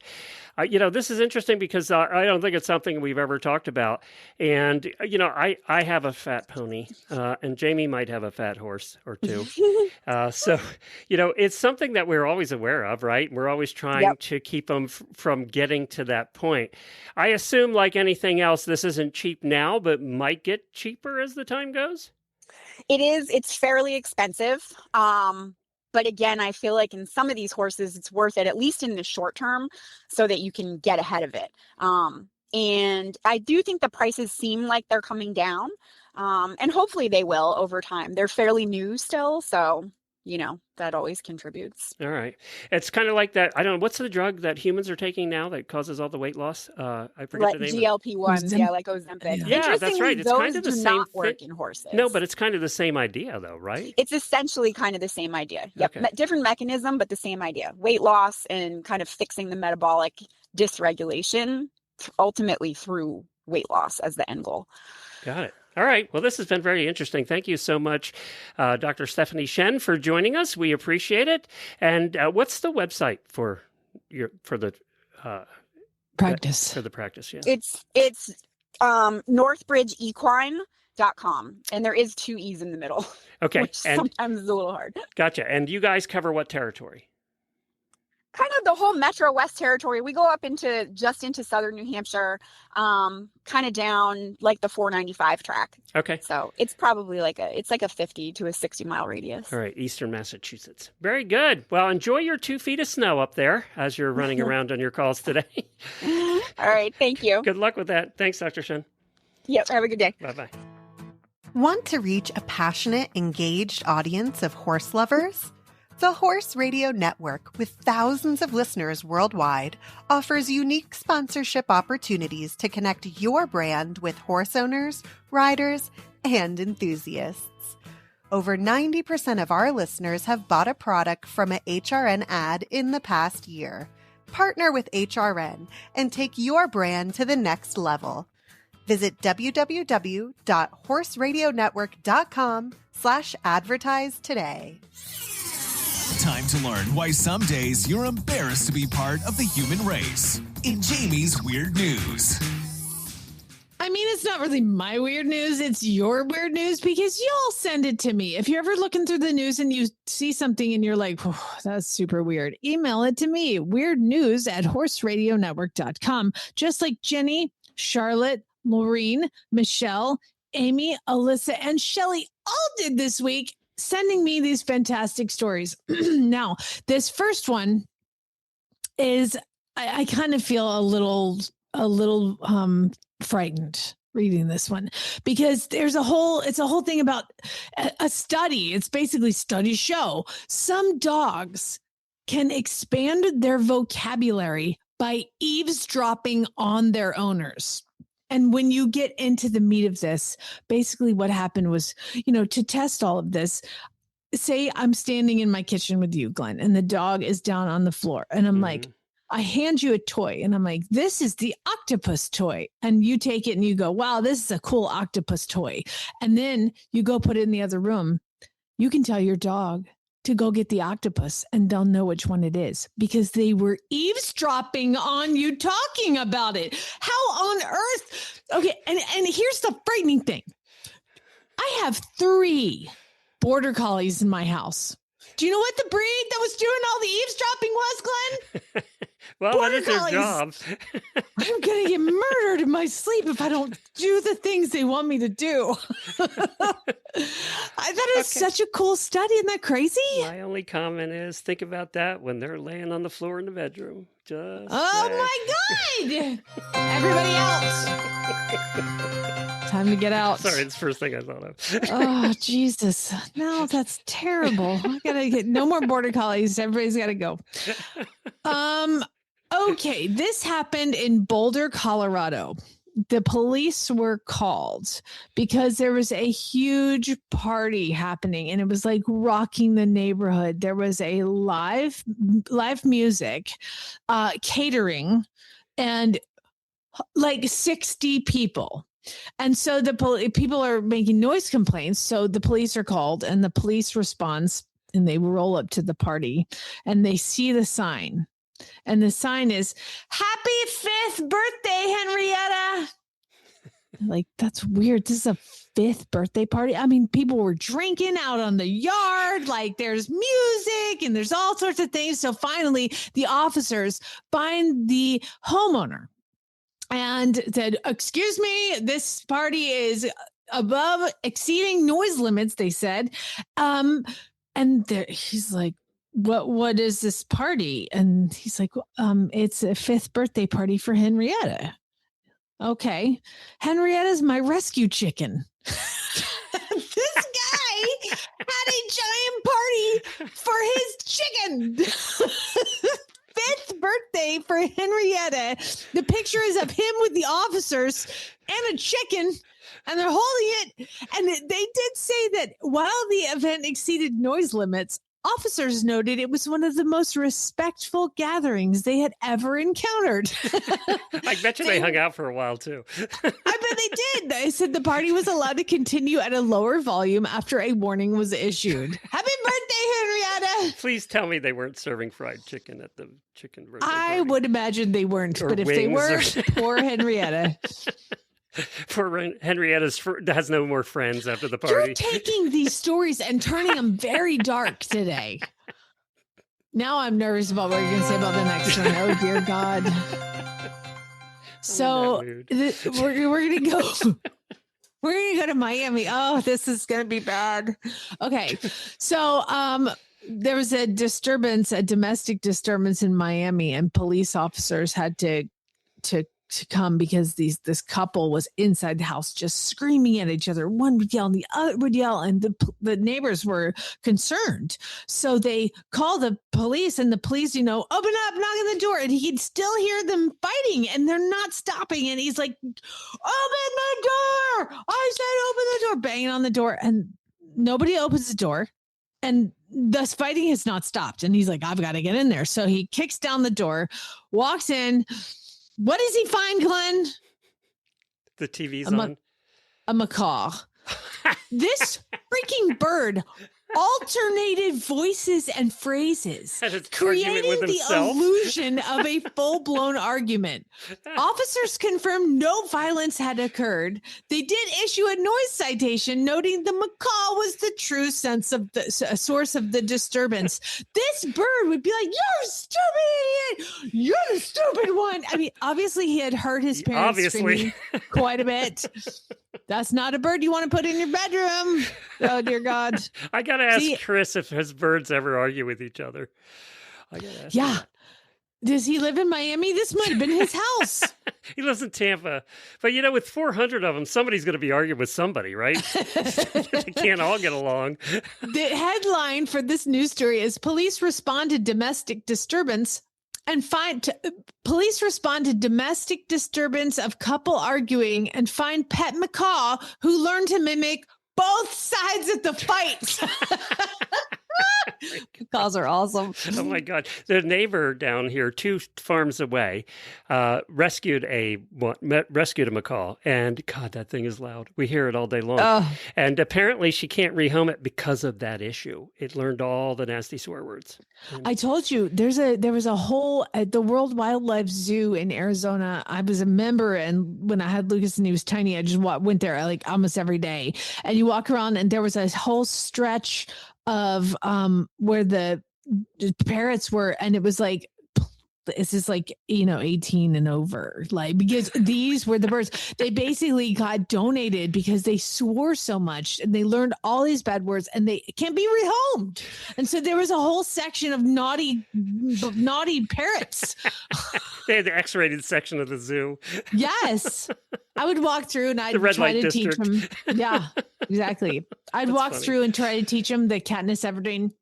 This is interesting because I don't think it's something we've ever talked about. And, I have a fat pony and Jamie might have a fat horse or two. So, it's something that we're always aware of, right? We're always trying to keep them from getting to that point. I assume, like anything else, this isn't cheap now, but might get cheaper as the time goes? It is. It's fairly expensive. But again, I feel like in some of these horses, it's worth it, at least in the short term, so that you can get ahead of it. And I do think the prices seem like they're coming down. And hopefully they will over time. They're fairly new still, so that always contributes. All right. It's kind of like that. I don't know. What's the drug that humans are taking now that causes all the weight loss? I forget the name. GLP-1s, like Ozempic. Yeah, that's right. It's kind of the same same not work in horses. No, but it's kind of the same idea though, right? It's essentially kind of the same idea. Yep. Okay. Different mechanism, but the same idea. Weight loss and kind of fixing the metabolic dysregulation ultimately through weight loss as the end goal. Got it. All right. Well, this has been very interesting. Thank you so much, Dr. Stephanie Shen, for joining us. We appreciate it. And what's the website for the practice? For the practice, yeah. It's North Bridge Equine.com, and there is 2 E's in the middle. Okay. Which sometimes is a little hard. Gotcha. And you guys cover what territory? Kind of the whole Metro West territory. We go up into southern New Hampshire, kind of down like the 495 track. Okay. So it's probably like a 50 to a 60 mile radius. All right. Eastern Massachusetts. Very good. Well, enjoy your 2 feet of snow up there as you're running around on your calls today. All right. Thank you. Good luck with that. Thanks, Dr. Shen. Yep. Have a good day. Bye-bye. Want to reach a passionate, engaged audience of horse lovers? The Horse Radio Network, with thousands of listeners worldwide, offers unique sponsorship opportunities to connect your brand with horse owners, riders, and enthusiasts. Over 90% of our listeners have bought a product from an HRN ad in the past year. Partner with HRN and take your brand to the next level. Visit www.horseradionetwork.com/advertise today. Time to learn why some days you're embarrassed to be part of the human race. In Jamie's Weird News. I mean, it's not really my weird news. It's your weird news because y'all send it to me. If you're ever looking through the news and you see something and you're like, oh, that's super weird, email it to me. weirdnews@horseradionetwork.com. Just like Jenny, Charlotte, Laureen, Michelle, Amy, Alyssa, and Shelly all did this week, sending me these fantastic stories. Now, this first one is, I kind of feel a little frightened reading this one because it's a whole thing about a study. It's basically studies show some dogs can expand their vocabulary by eavesdropping on their owners. And when you get into the meat of this, basically what happened was, to test all of this, say I'm standing in my kitchen with you, Glenn, and the dog is down on the floor and I'm like, I hand you a toy and I'm like, this is the octopus toy. And you take it and you go, wow, this is a cool octopus toy. And then you go put it in the other room. You can tell your dog to go get the octopus and they'll know which one it is because they were eavesdropping on you talking about it. How on earth? Okay. And here's the frightening thing. I have 3 border collies in my house. Do you know what the breed that was doing all the eavesdropping was, Glenn? Well, Border that is their collies. job. I'm going to get murdered in my sleep if I don't do the things they want me to do. I thought it was such a cool study. Isn't that crazy? My only comment is think about that when they're laying on the floor in the bedroom. My God. Everybody else. Time to get out. Sorry, it's the first thing I thought of. Oh, Jesus. No, that's terrible. I got to get no more border collies. Everybody's got to go. Okay, this happened in Boulder, Colorado. The police were called because there was a huge party happening and it was like rocking the neighborhood. There was a live music, catering, and like 60 people. And so the people are making noise complaints. So the police are called and the police responds and they roll up to the party and they see the sign. And the sign is, "Happy 5th birthday, Henrietta." Like, that's weird. This is a 5th birthday party. I mean, people were drinking out on the yard. Like, there's music and there's all sorts of things. So finally, the officers find the homeowner and said, "Excuse me, this party is exceeding noise limits," they said. He's like, what is this party? And he's like, it's a 5th birthday party for Henrietta. Okay. Henrietta's my rescue chicken. This guy had a giant party for his chicken. 5th birthday for Henrietta. The picture is of him with the officers and a chicken. And they're holding it. And they did say that while the event exceeded noise limits, officers noted it was one of the most respectful gatherings they had ever encountered. I bet you they hung out for a while, too. I bet they did. They said the party was allowed to continue at a lower volume after a warning was issued. Happy birthday, Henrietta. Please tell me they weren't serving fried chicken at the chicken birthday I party. would imagine they weren't. Or but if they were, poor Henrietta. For Henrietta's has no more friends after the party. You're taking these stories and turning them very dark today. Now I'm nervous about what you're going to say about the next one. Oh, dear God. So we're going to go. We're going to go to Miami. Oh, this is going to be bad. Okay. So there was a domestic disturbance in Miami, and police officers had to come because this couple was inside the house just screaming at each other. One would yell and the other would yell, and the neighbors were concerned. So they called the police, and the police, open up, knock on the door, and he'd still hear them fighting, and they're not stopping. And he's like, "Open the door! I said open the door!" Banging on the door, and nobody opens the door. And thus fighting has not stopped. And he's like, "I've got to get in there." So he kicks down the door, walks in. What does he find, Glenn? The TV's on. A macaw. This freaking bird alternated voices and phrases, creating the illusion of a full-blown argument. Officers confirmed no violence had occurred. They did issue a noise citation, noting the macaw was the true source of the disturbance. This bird would be like, "You're a stupid idiot! You're the stupid one!" I mean, obviously he had heard his parents screaming quite a bit. That's not a bird you want to put in your bedroom. Oh, dear God. I got to ask Chris if his birds ever argue with each other. I got to ask him. Does he live in Miami? This might have been his house. He lives in Tampa. But, you know, with 400 of them, somebody's going to be arguing with somebody, right? They can't all get along. The headline for this news story is Police Responded Domestic Disturbance and police responded domestic disturbance of couple arguing and find pet macaw who learned to mimic both sides of the fight. Macaws are awesome. Oh my God. The neighbor down here, 2 farms away, rescued a macaw, and God, that thing is loud. We hear it all day long. And apparently she can't rehome it because of that issue. It learned all the nasty swear words. I told you there was a whole at the World Wildlife Zoo in Arizona. I was a member, and when I had Lucas and he was tiny, I just went there like almost every day. And you walk around, and there was a whole stretch of where the parrots were, and it was like, this is like, 18 and over, like, because these were the birds. They basically got donated because they swore so much and they learned all these bad words and they can't be rehomed. And so there was a whole section of naughty parrots. They had the X-rated section of the zoo. Yes. I would walk through and I'd try to teach them. Yeah, exactly. I'd walk through and try to teach them the Katniss Everdeen.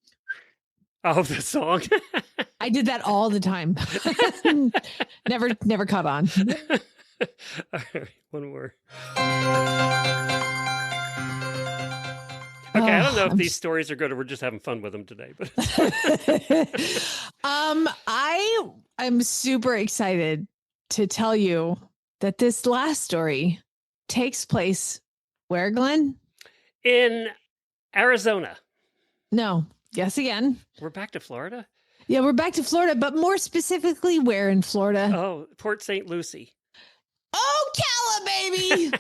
Oh, the song. I did that all the time. Never caught on. All right, one more. Okay, I don't know if these stories are good or we're just having fun with them today. But I'm super excited to tell you that this last story takes place where, Glenn? In Arizona. No. Guess again. We're back to Florida? Yeah, we're back to Florida, but more specifically, where in Florida? Oh, Port St. Lucie. Ocala, baby!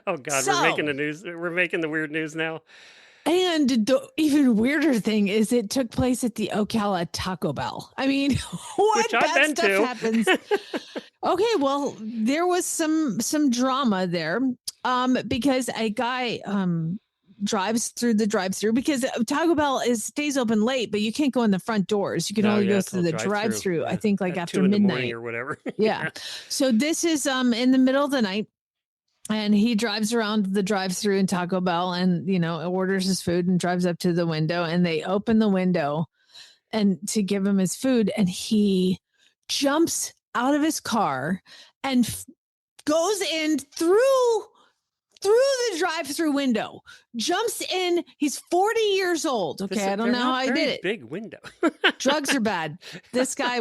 Oh, God, we're making the news. We're making the weird news now. And the even weirder thing is it took place at the Ocala Taco Bell. I mean, what bad stuff happens? Okay, well, there was some drama there because a guy drives through the drive-through, because Taco Bell stays open late, but you can't go in the front doors. You can only go through the drive-through. I think like after midnight or whatever. Yeah. So this is in the middle of the night, and he drives around the drive-through in Taco Bell and orders his food and drives up to the window, and they open the window and to give him his food, and he jumps out of his car and goes in through the drive-through window, jumps in. He's 40 years old. Okay. I don't know how he did it. Big window. Drugs are bad. This guy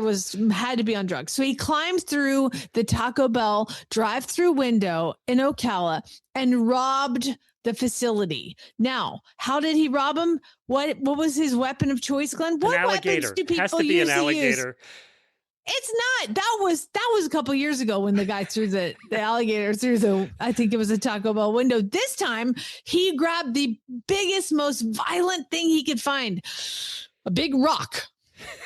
had to be on drugs. So he climbs through the Taco Bell drive-through window in Ocala and robbed the facility. Now, how did he rob him? What was his weapon of choice, Glenn? What weapons do people has to be an use? alligator. It's not. That was a couple years ago when the guy threw the alligator through I think it was a Taco Bell window. This time he grabbed the biggest, most violent thing he could find, a big rock.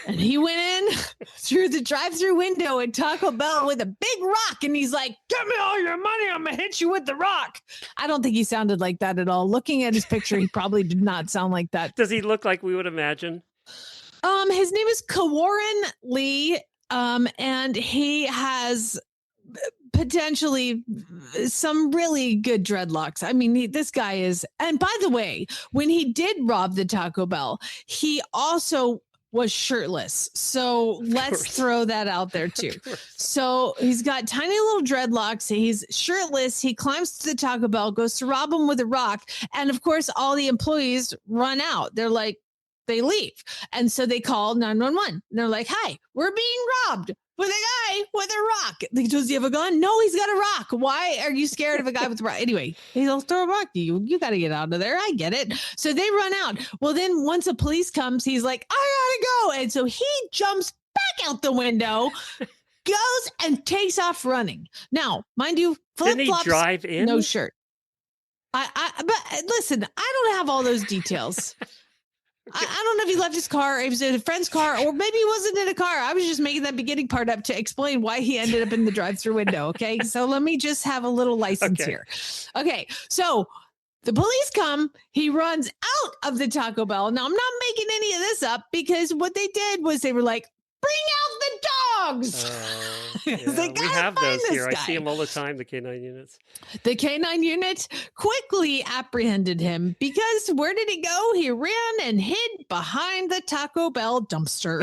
And he went in through the drive-through window at Taco Bell with a big rock. And he's like, "Give me all your money. I'm going to hit you with the rock." I don't think he sounded like that at all. Looking at his picture, he probably did not sound like that. Does he look like we would imagine? His name is Kawaran Lee. And he has potentially some really good dreadlocks. I mean, this guy is, and by the way, when he did rob the Taco Bell, he also was shirtless. So let's throw that out there too. So he's got tiny little dreadlocks. He's shirtless. He climbs to the Taco Bell, goes to rob him with a rock. And of course, all the employees run out. They leave. And so they call 911. They're like, "Hi, we're being robbed. with a guy with a rock. Does he have a gun? No, he's got a rock. Why are you scared of a guy with a rock? Anyway, he'll throw a rock at you. You got to get out of there. I get it. So they run out. Well, then once a police comes, he's like, I gotta go. And so he jumps back out the window, goes and takes off running. Now, mind you, flip-flops, didn't he drive in? No shirt. But listen, I don't have all those details. Okay. I don't know if he left his car, if it was in a friend's car, or maybe he wasn't in a car. I was just making that beginning part up to explain why he ended up in the drive-through window. Okay. So let me just have a little license here. Okay. So the police come, he runs out of the Taco Bell. Now I'm not making any of this up because what they did was they were like, bring out the dogs. Yeah, we have those here. I see them all the time, the K9 units. The K9 unit quickly apprehended him because where did he go? He ran and hid behind the Taco Bell dumpster.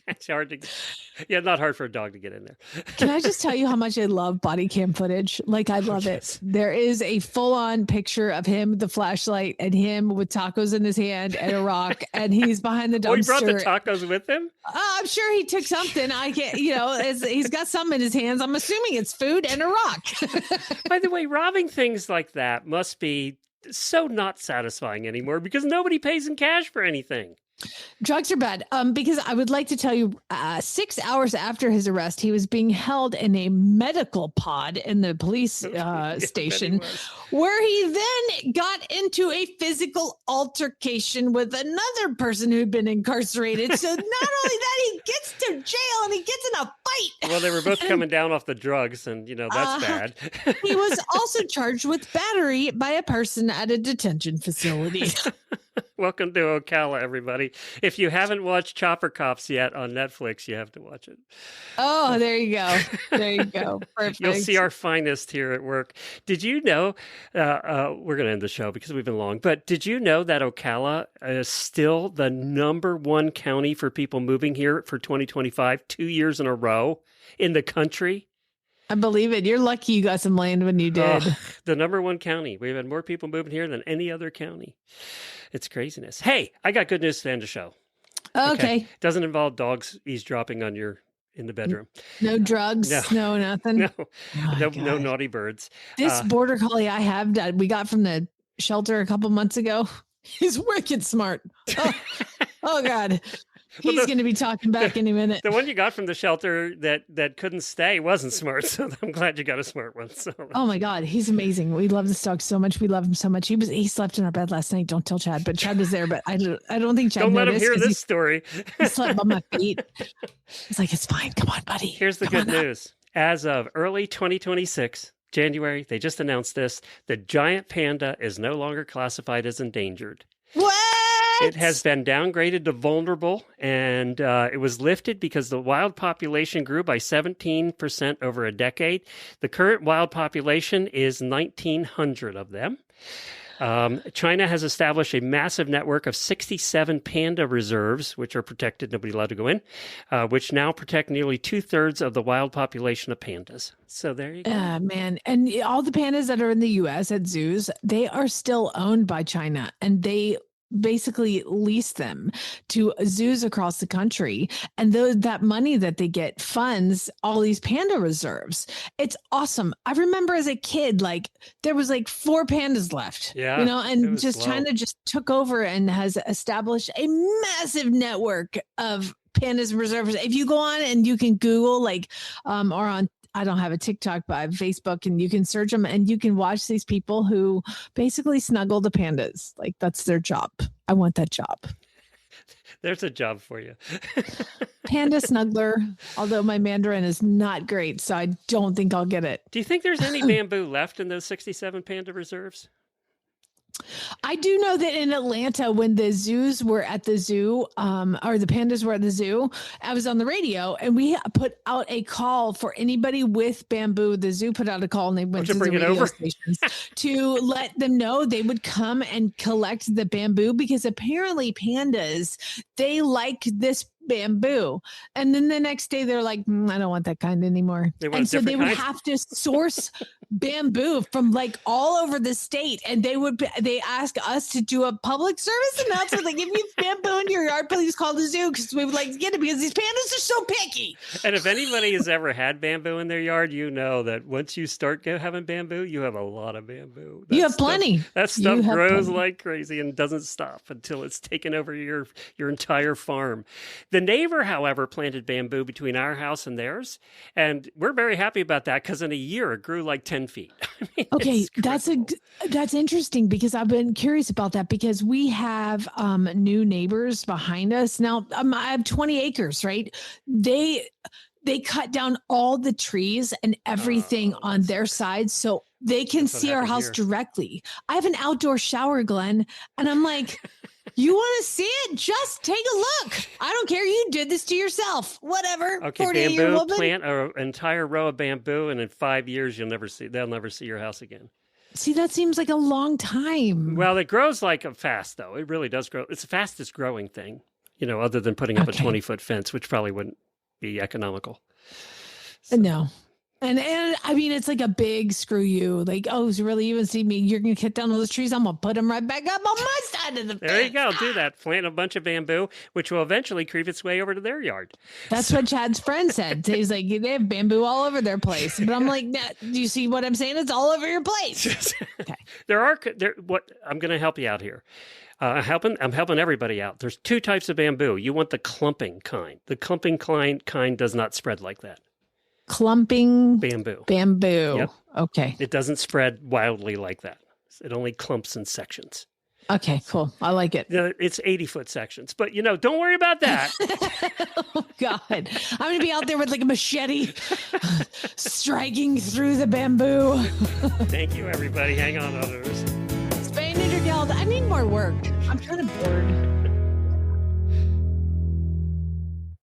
It's hard to, not hard for a dog to get in there. Can I just tell you how much I love body cam footage? Like, I love it. There is a full-on picture of him with the flashlight and him with tacos in his hand and a rock, and he's behind the dumpster. Oh, he brought the tacos with him? I'm sure he took something. I can't, he's got some in his hands. I'm assuming it's food and a rock. By the way, robbing things like that must be so not satisfying anymore because nobody pays in cash for anything. Drugs are bad. Because I would like to tell you, 6 hours after his arrest, he was being held in a medical pod in the police station, where he then got into a physical altercation with another person who'd been incarcerated. So not only that, he gets to jail and he gets in a fight. Well, they were both coming down off the drugs, and that's bad. He was also charged with battery by a person at a detention facility. Welcome to Ocala, everybody. If you haven't watched Chopper Cops yet on Netflix, you have to watch it. Oh, there you go. There you go. Perfect. You'll see our finest here at work. Did you know, we're going to end the show because we've been long, but did you know that Ocala is still the #1 county for people moving here for 2025, 2 years in a row in the country? I believe it. You're lucky you got some land when you did. The #1 county. We've had more people moving here than any other county. It's craziness. Hey, I got good news to end the show. Okay. Doesn't involve dogs eavesdropping on your in the bedroom. No drugs. No nothing. No naughty birds. This border collie I have that we got from the shelter a couple months ago, he's wicked smart. Oh God. He's going to be talking back any minute. The one you got from the shelter that couldn't stay wasn't smart, so I'm glad you got a smart one. So. Oh my God, he's amazing. We love this dog so much. We love him so much. He slept in our bed last night. Don't tell Chad, but Chad was there. But I don't think Chad. Don't let him hear this story. He slept on my feet. He's like, it's fine. Come on, buddy. Here's the good news. As of early 2026, January, they just announced this: the giant panda is no longer classified as endangered. What? It has been downgraded to vulnerable, and it was lifted because the wild population grew by 17% over a decade. The current wild population is 1,900 of them. China has established a massive network of 67 panda reserves, which are protected, nobody allowed to go in, which now protect nearly 2/3 of the wild population of pandas. So there you go. Man. And all the pandas that are in the U.S. at zoos, they are still owned by China, and they basically lease them to zoos across the country, and that money that they get funds all these panda reserves. It's awesome. I remember as a kid, like there was like 4 pandas left, and just China just took over and has established a massive network of pandas reserves. If you go on and you can Google or on, I don't have a TikTok, but I have Facebook, and you can search them and you can watch these people who basically snuggle the pandas. Like, that's their job. I want that job. There's a job for you. Panda snuggler, although my Mandarin is not great, so I don't think I'll get it. Do you think there's any bamboo left in those 67 panda reserves? I do know that in Atlanta, when the zoos were at the zoo, or the pandas were at the zoo, I was on the radio and we put out a call for anybody with bamboo. The zoo put out a call and they went to the radio stations to let them know they would come and collect the bamboo, because apparently pandas, they like this bamboo. And then the next day they're like, I don't want that kind anymore. And so they would have to source bamboo from like all over the state. And they ask us to do a public service announcement. Like, if you have bamboo in your yard, please call the zoo because we would like to get it because these pandas are so picky. And if anybody has ever had bamboo in their yard, you know that once you start having bamboo, you have a lot of bamboo. You have plenty. That stuff grows like crazy and doesn't stop until it's taken over your entire farm. The neighbor, however, planted bamboo between our house and theirs, and we're very happy about that because in a year it grew like 10 feet. I mean, okay, that's interesting because I've been curious about that because we have new neighbors behind us. Now, I have 20 acres, right? They cut down all the trees and everything on their side so they can see our house directly. I have an outdoor shower, Glenn, and I'm like, you want to see it? Just take a look. I don't care. You did this to yourself. Whatever. Okay, bamboo, plant an entire row of bamboo, and in 5 years, they'll never see your house again. See, that seems like a long time. Well, it grows like fast, though. It really does grow. It's the fastest growing thing, other than putting up a 20-foot fence, which probably wouldn't be economical. So. No. And I mean, it's like a big screw you. Like, oh, so really, you want to see me? You're going to cut down all those trees? I'm going to put them right back up on my side of the fence. There you go. Do that. Plant a bunch of bamboo, which will eventually creep its way over to their yard. That's what Chad's friend said. He's like, they have bamboo all over their place. But I'm like, do you see what I'm saying? It's all over your place. Okay. I'm going to help you out here. I'm helping everybody out. There's two types of bamboo. You want the clumping kind. The clumping kind does not spread like that. Clumping bamboo. Yep. Okay. It doesn't spread wildly like that. It only clumps in sections. Okay, cool. I like it. It's 80-foot sections, but don't worry about that. Oh God, I'm going to be out there with like a machete, striking through the bamboo. Thank you, everybody. Hang on, Auditors. Spay Neuter Guild. I need more work. I'm kind of bored.